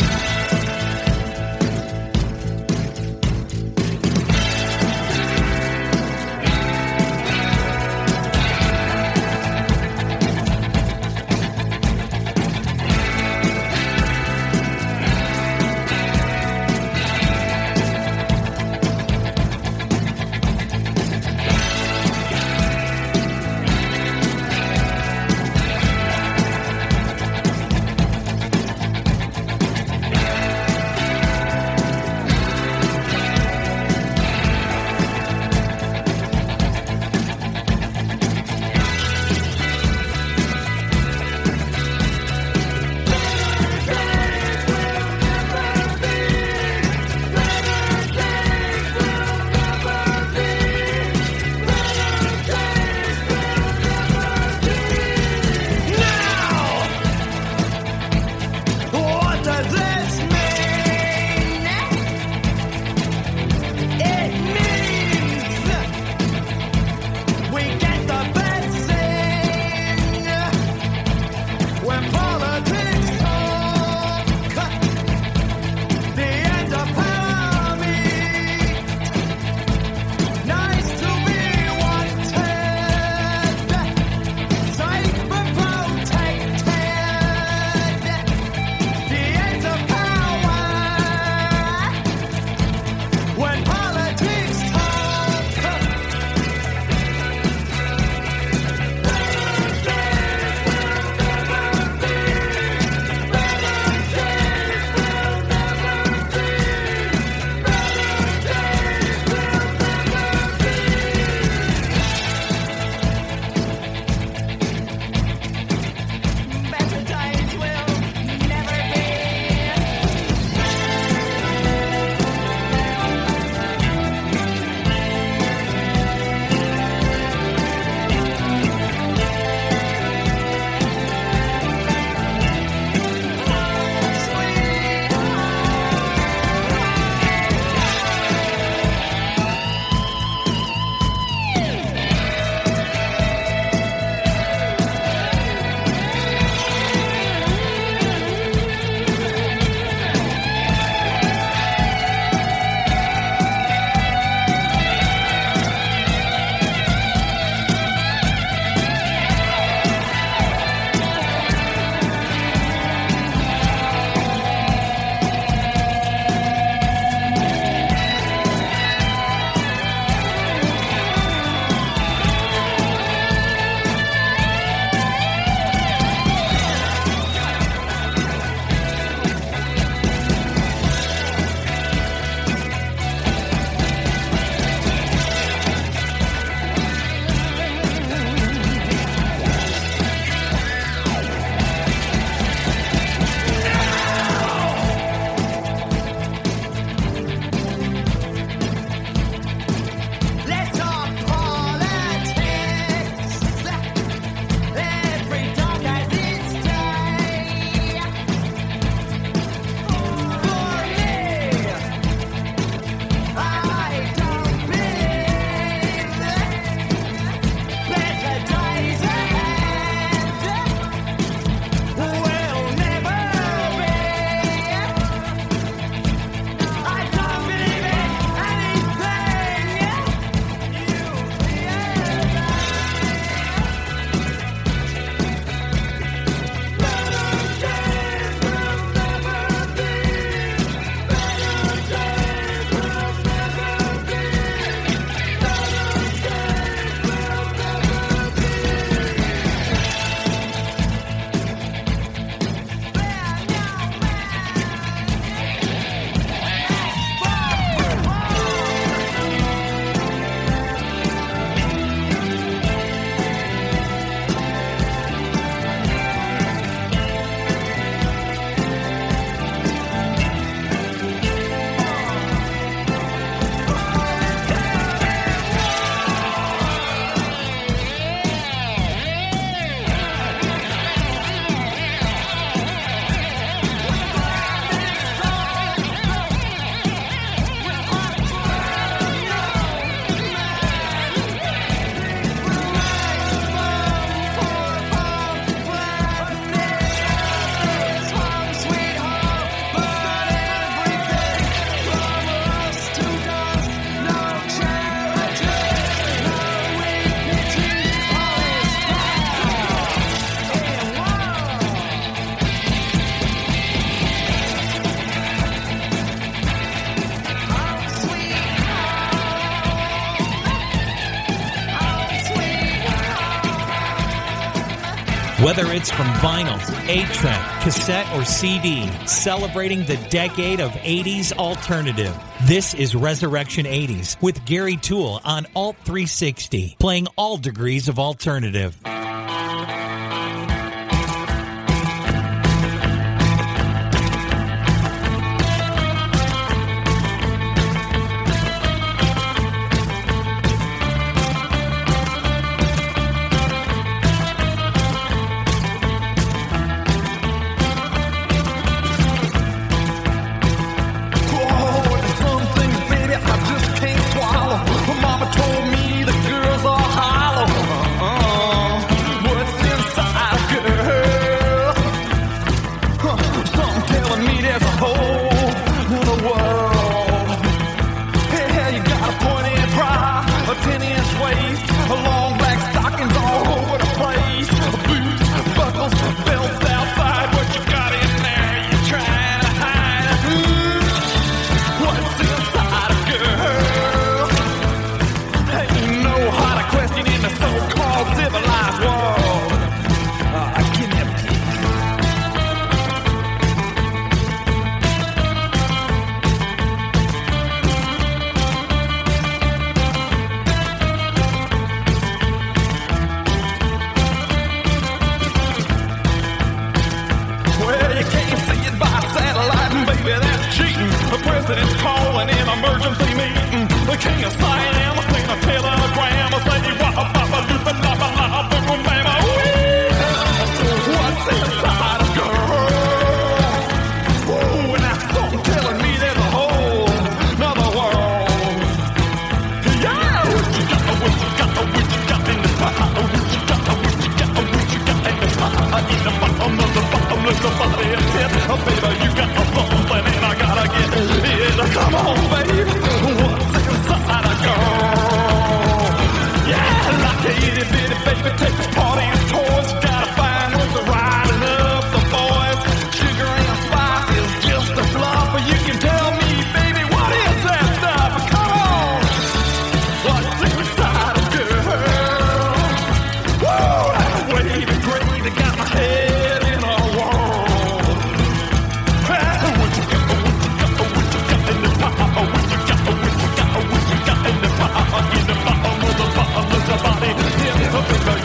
Whether it's from vinyl, 8-track, cassette, or CD, celebrating the decade of 80s alternative. This is Resurrection 80s with Gary Thull on Alt 360, playing all degrees of alternative.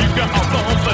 You got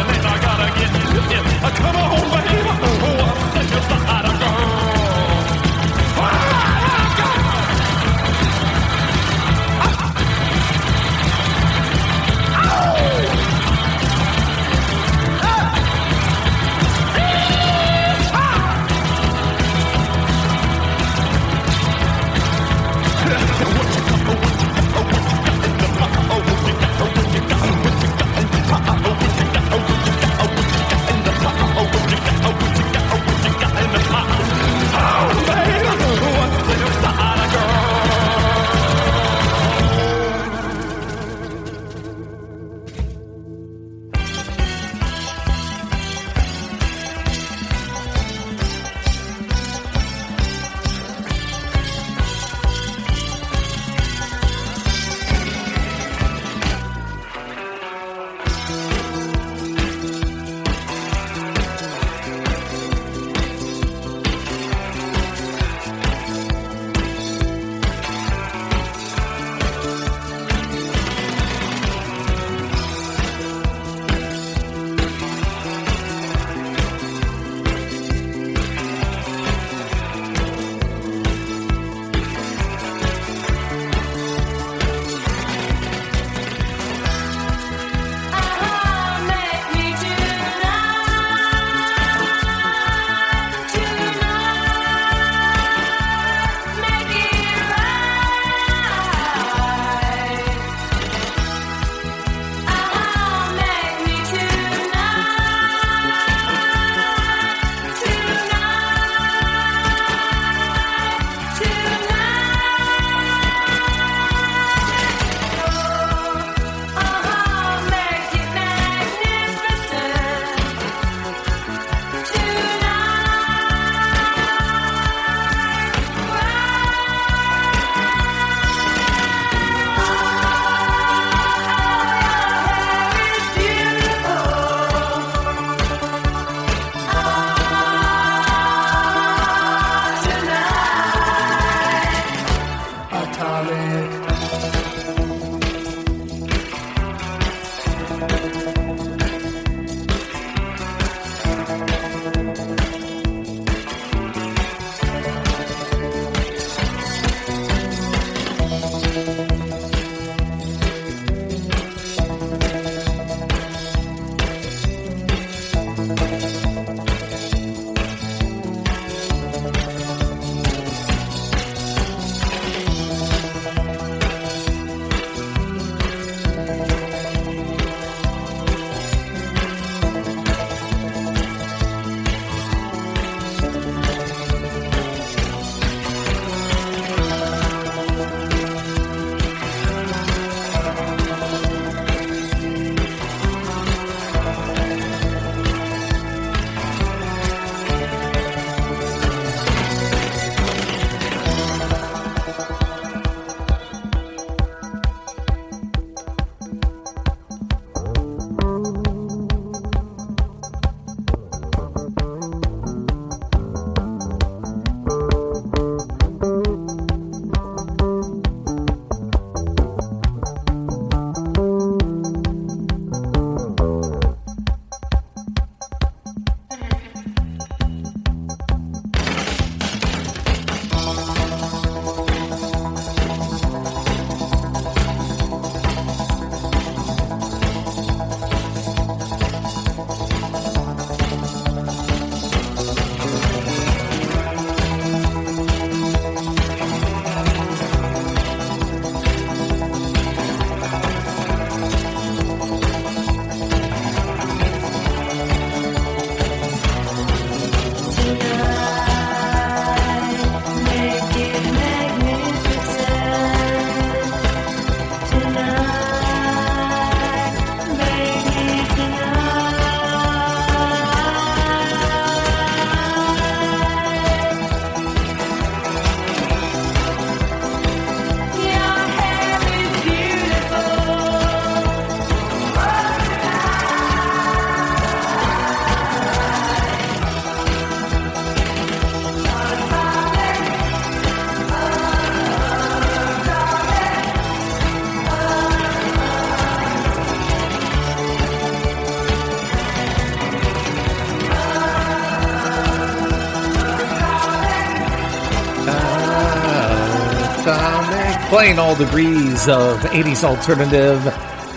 Atomic. Playing all degrees of 80s alternative.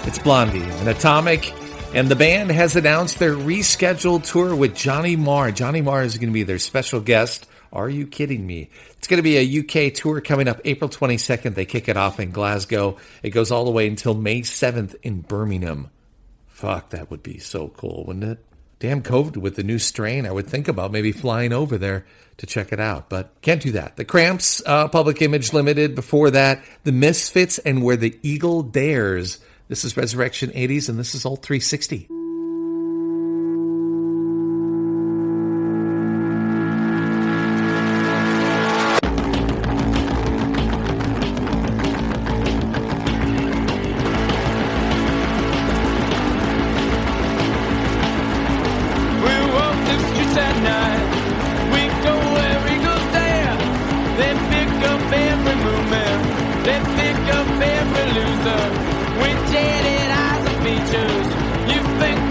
It's Blondie and Atomic. And the band has announced their rescheduled tour with Johnny Marr. Johnny Marr is going to be their special guest. Are you kidding me? It's going to be a UK tour coming up April 22nd. They kick it off in Glasgow. It goes all the way until May 7th in Birmingham. Fuck, that would be so cool, wouldn't it? Damn COVID with the new strain. I would think about maybe flying over there to check it out, but can't do that. The Cramps, Public Image Limited. Before that, The Misfits and Where the Eagle Dares. This is Resurrection 80s, and this is Alt 360. You think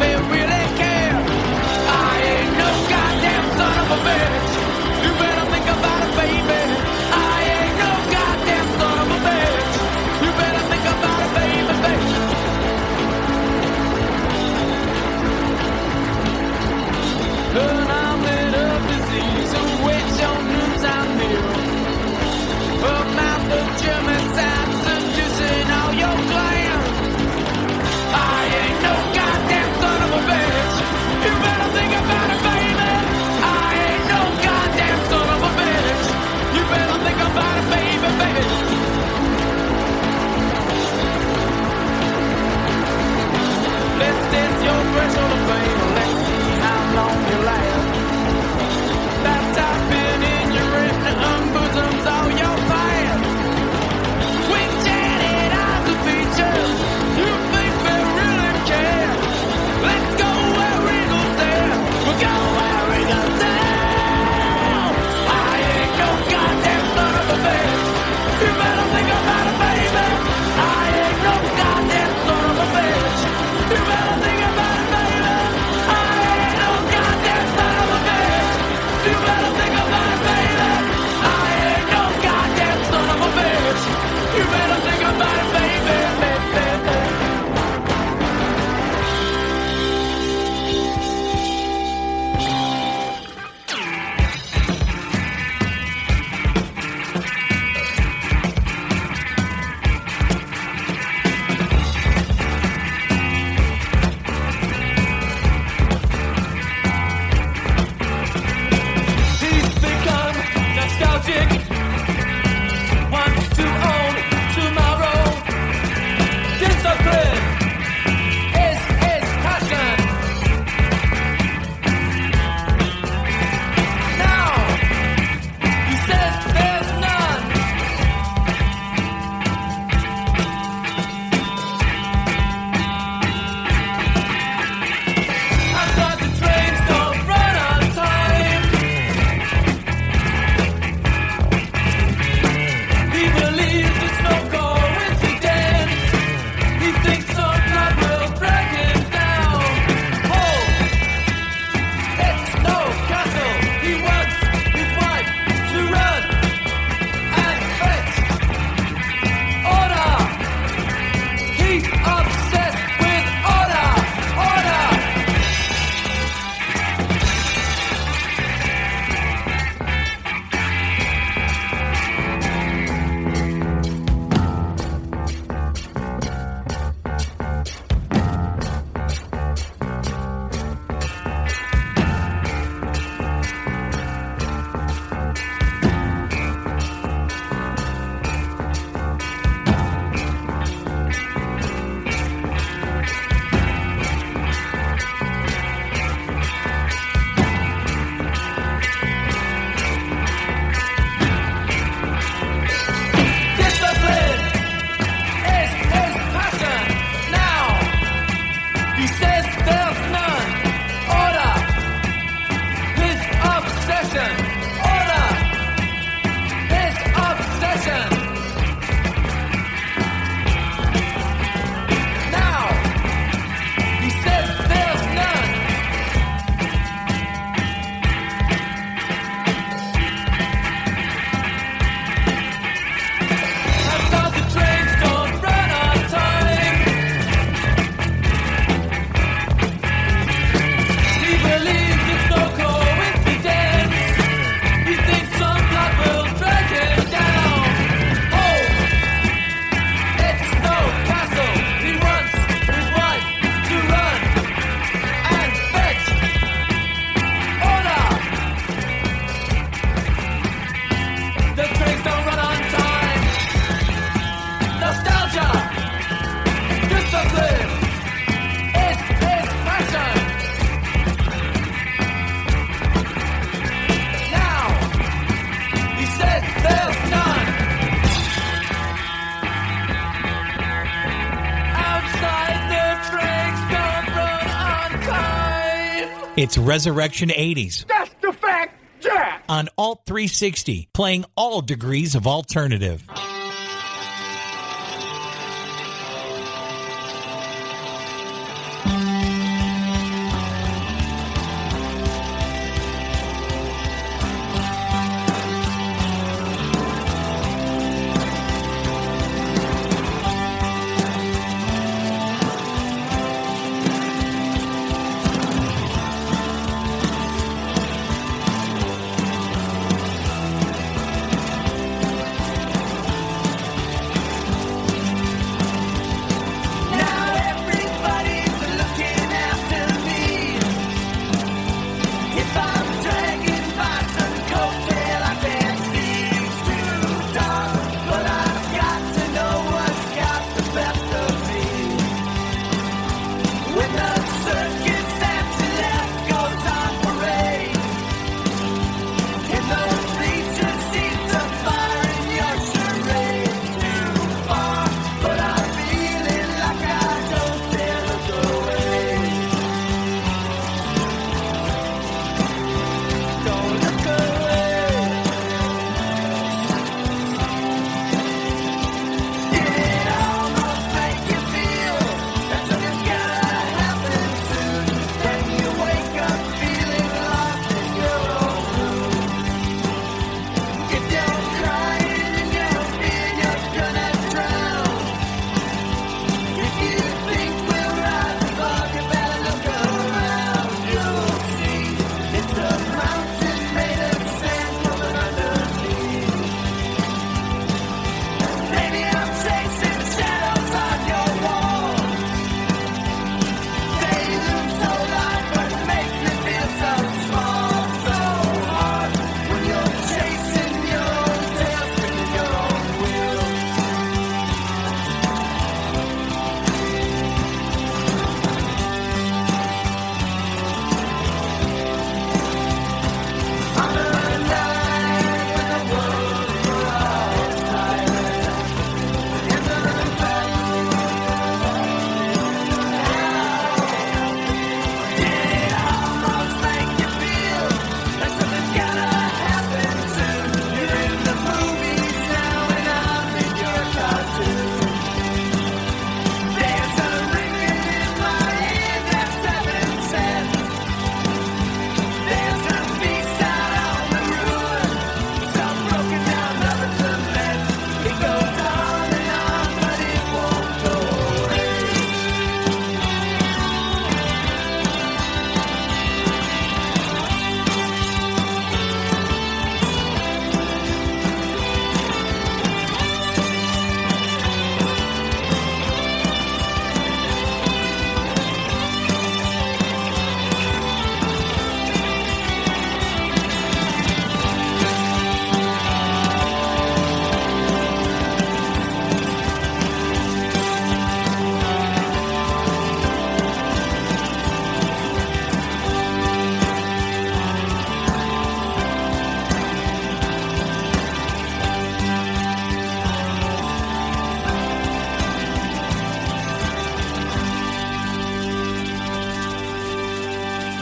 It's Resurrection 80s That's the fact, Jack! on Alt 360, playing all degrees of alternative.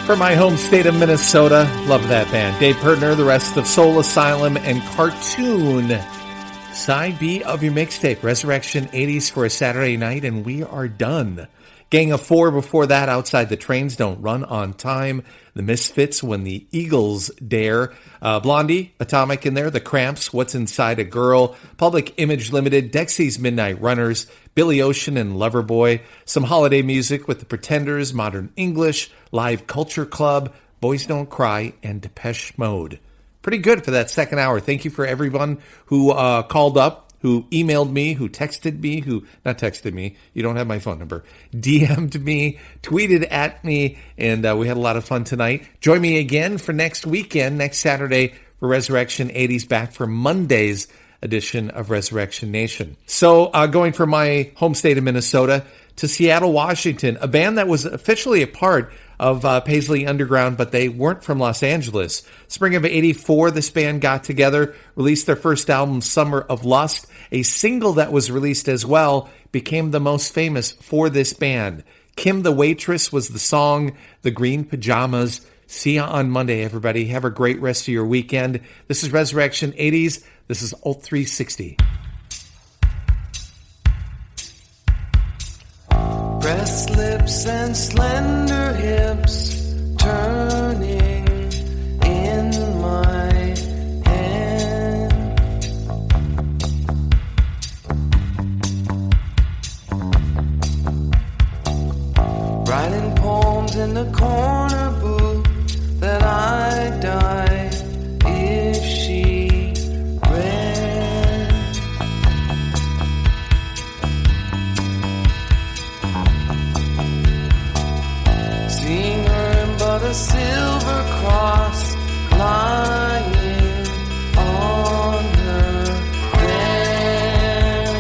From my home state of Minnesota, love that band. Dave Pertner, the rest of Soul Asylum and Cartoon. Side B of your mixtape, Resurrection 80s for a Saturday night, and we are done. Gang of Four before that, Outside the Trains Don't Run on Time, The Misfits, When the Eagles Dare, Blondie, Atomic in there, The Cramps, What's Inside a Girl, Public Image Limited, Dexy's Midnight Runners, Billy Ocean and Loverboy, some holiday music with The Pretenders, Modern English, Live Culture Club, Boys Don't Cry, and Depeche Mode. Pretty good for that second hour. Thank you for everyone who called up, who emailed me, who texted me, not texted me, you don't have my phone number, DM'd me, tweeted at me, and we had a lot of fun tonight. Join me again for next weekend, next Saturday, for Resurrection 80s, back for Monday's edition of Resurrection Nation. So going from my home state of Minnesota to Seattle, Washington, a band that was officially a part of Paisley Underground, but they weren't from Los Angeles. Spring of 84, this band got together, released their first album, Summer of Lust. A single that was released as well became the most famous for this band. Kim the Waitress was the song. The Green Pajamas. See you on Monday, everybody. Have a great rest of your weekend. This is Resurrection 80s. This is Alt 360. Pressed lips and slender hips turning in my hand. Writing poems in the corner booth that I'd die if she read. Seeing her in but a silver cross lying on her bed.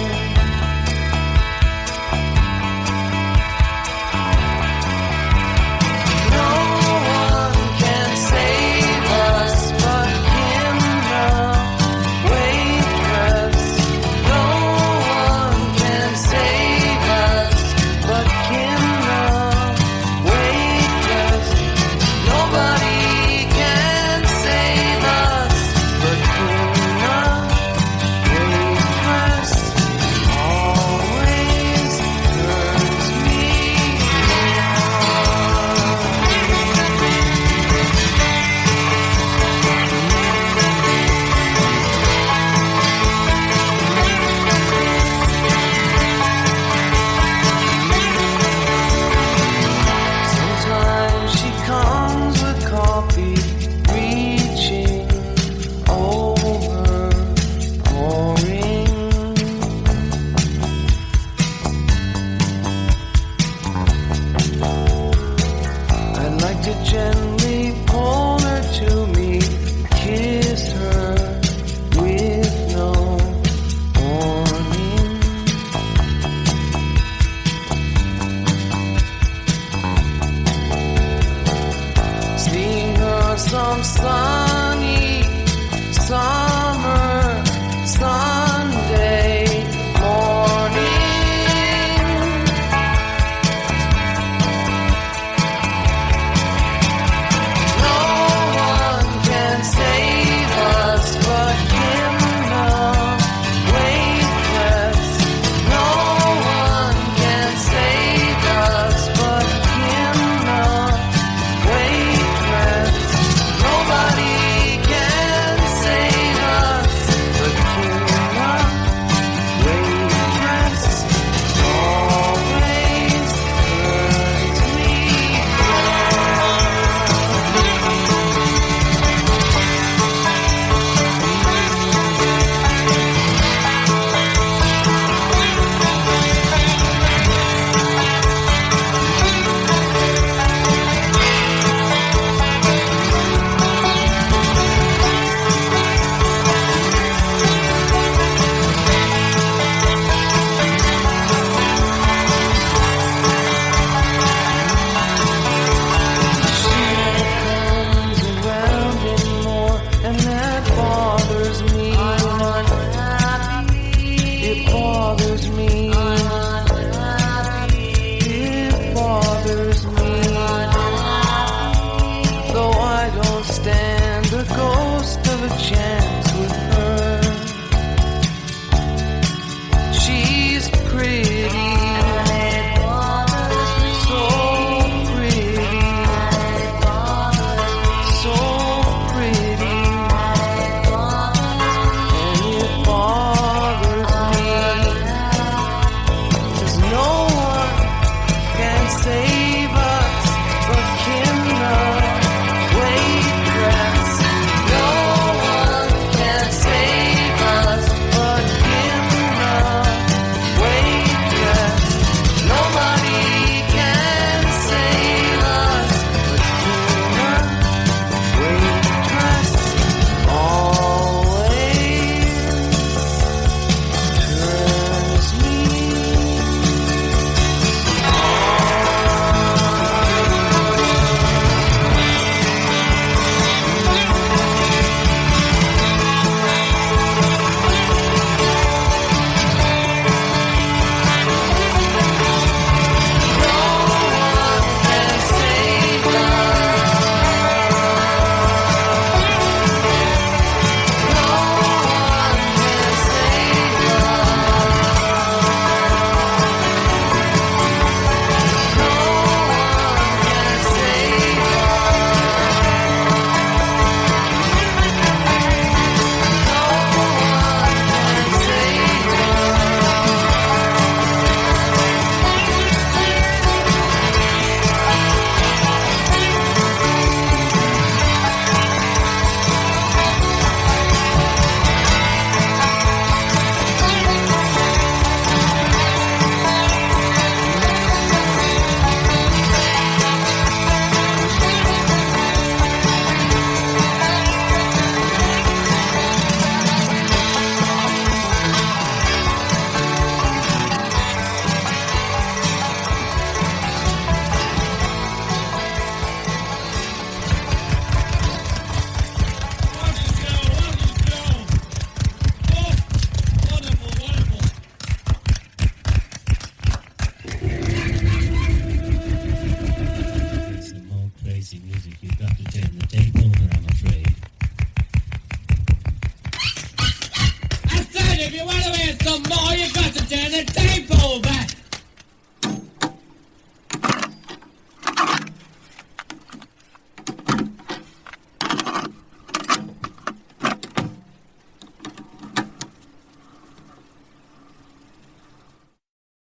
No one can save us but Kim the waitress. No one can save us but Kim the waitress. Nobody can save us but Kim the waitress. Always turns me Sometimes she comes with coffee, reaching over, pouring. I'd like to gently pull her to me, kiss her with no warning. Seeing her some sunny summer Sunday morning. No one can save us but Kim the waitress. No one can save us but Kim the waitress. Nobody can save us but Kim the waitress. Always turns me comes around anymore, and that bothers me. It bothers me. It bothers me. Though I don't stand a ghost of a chance.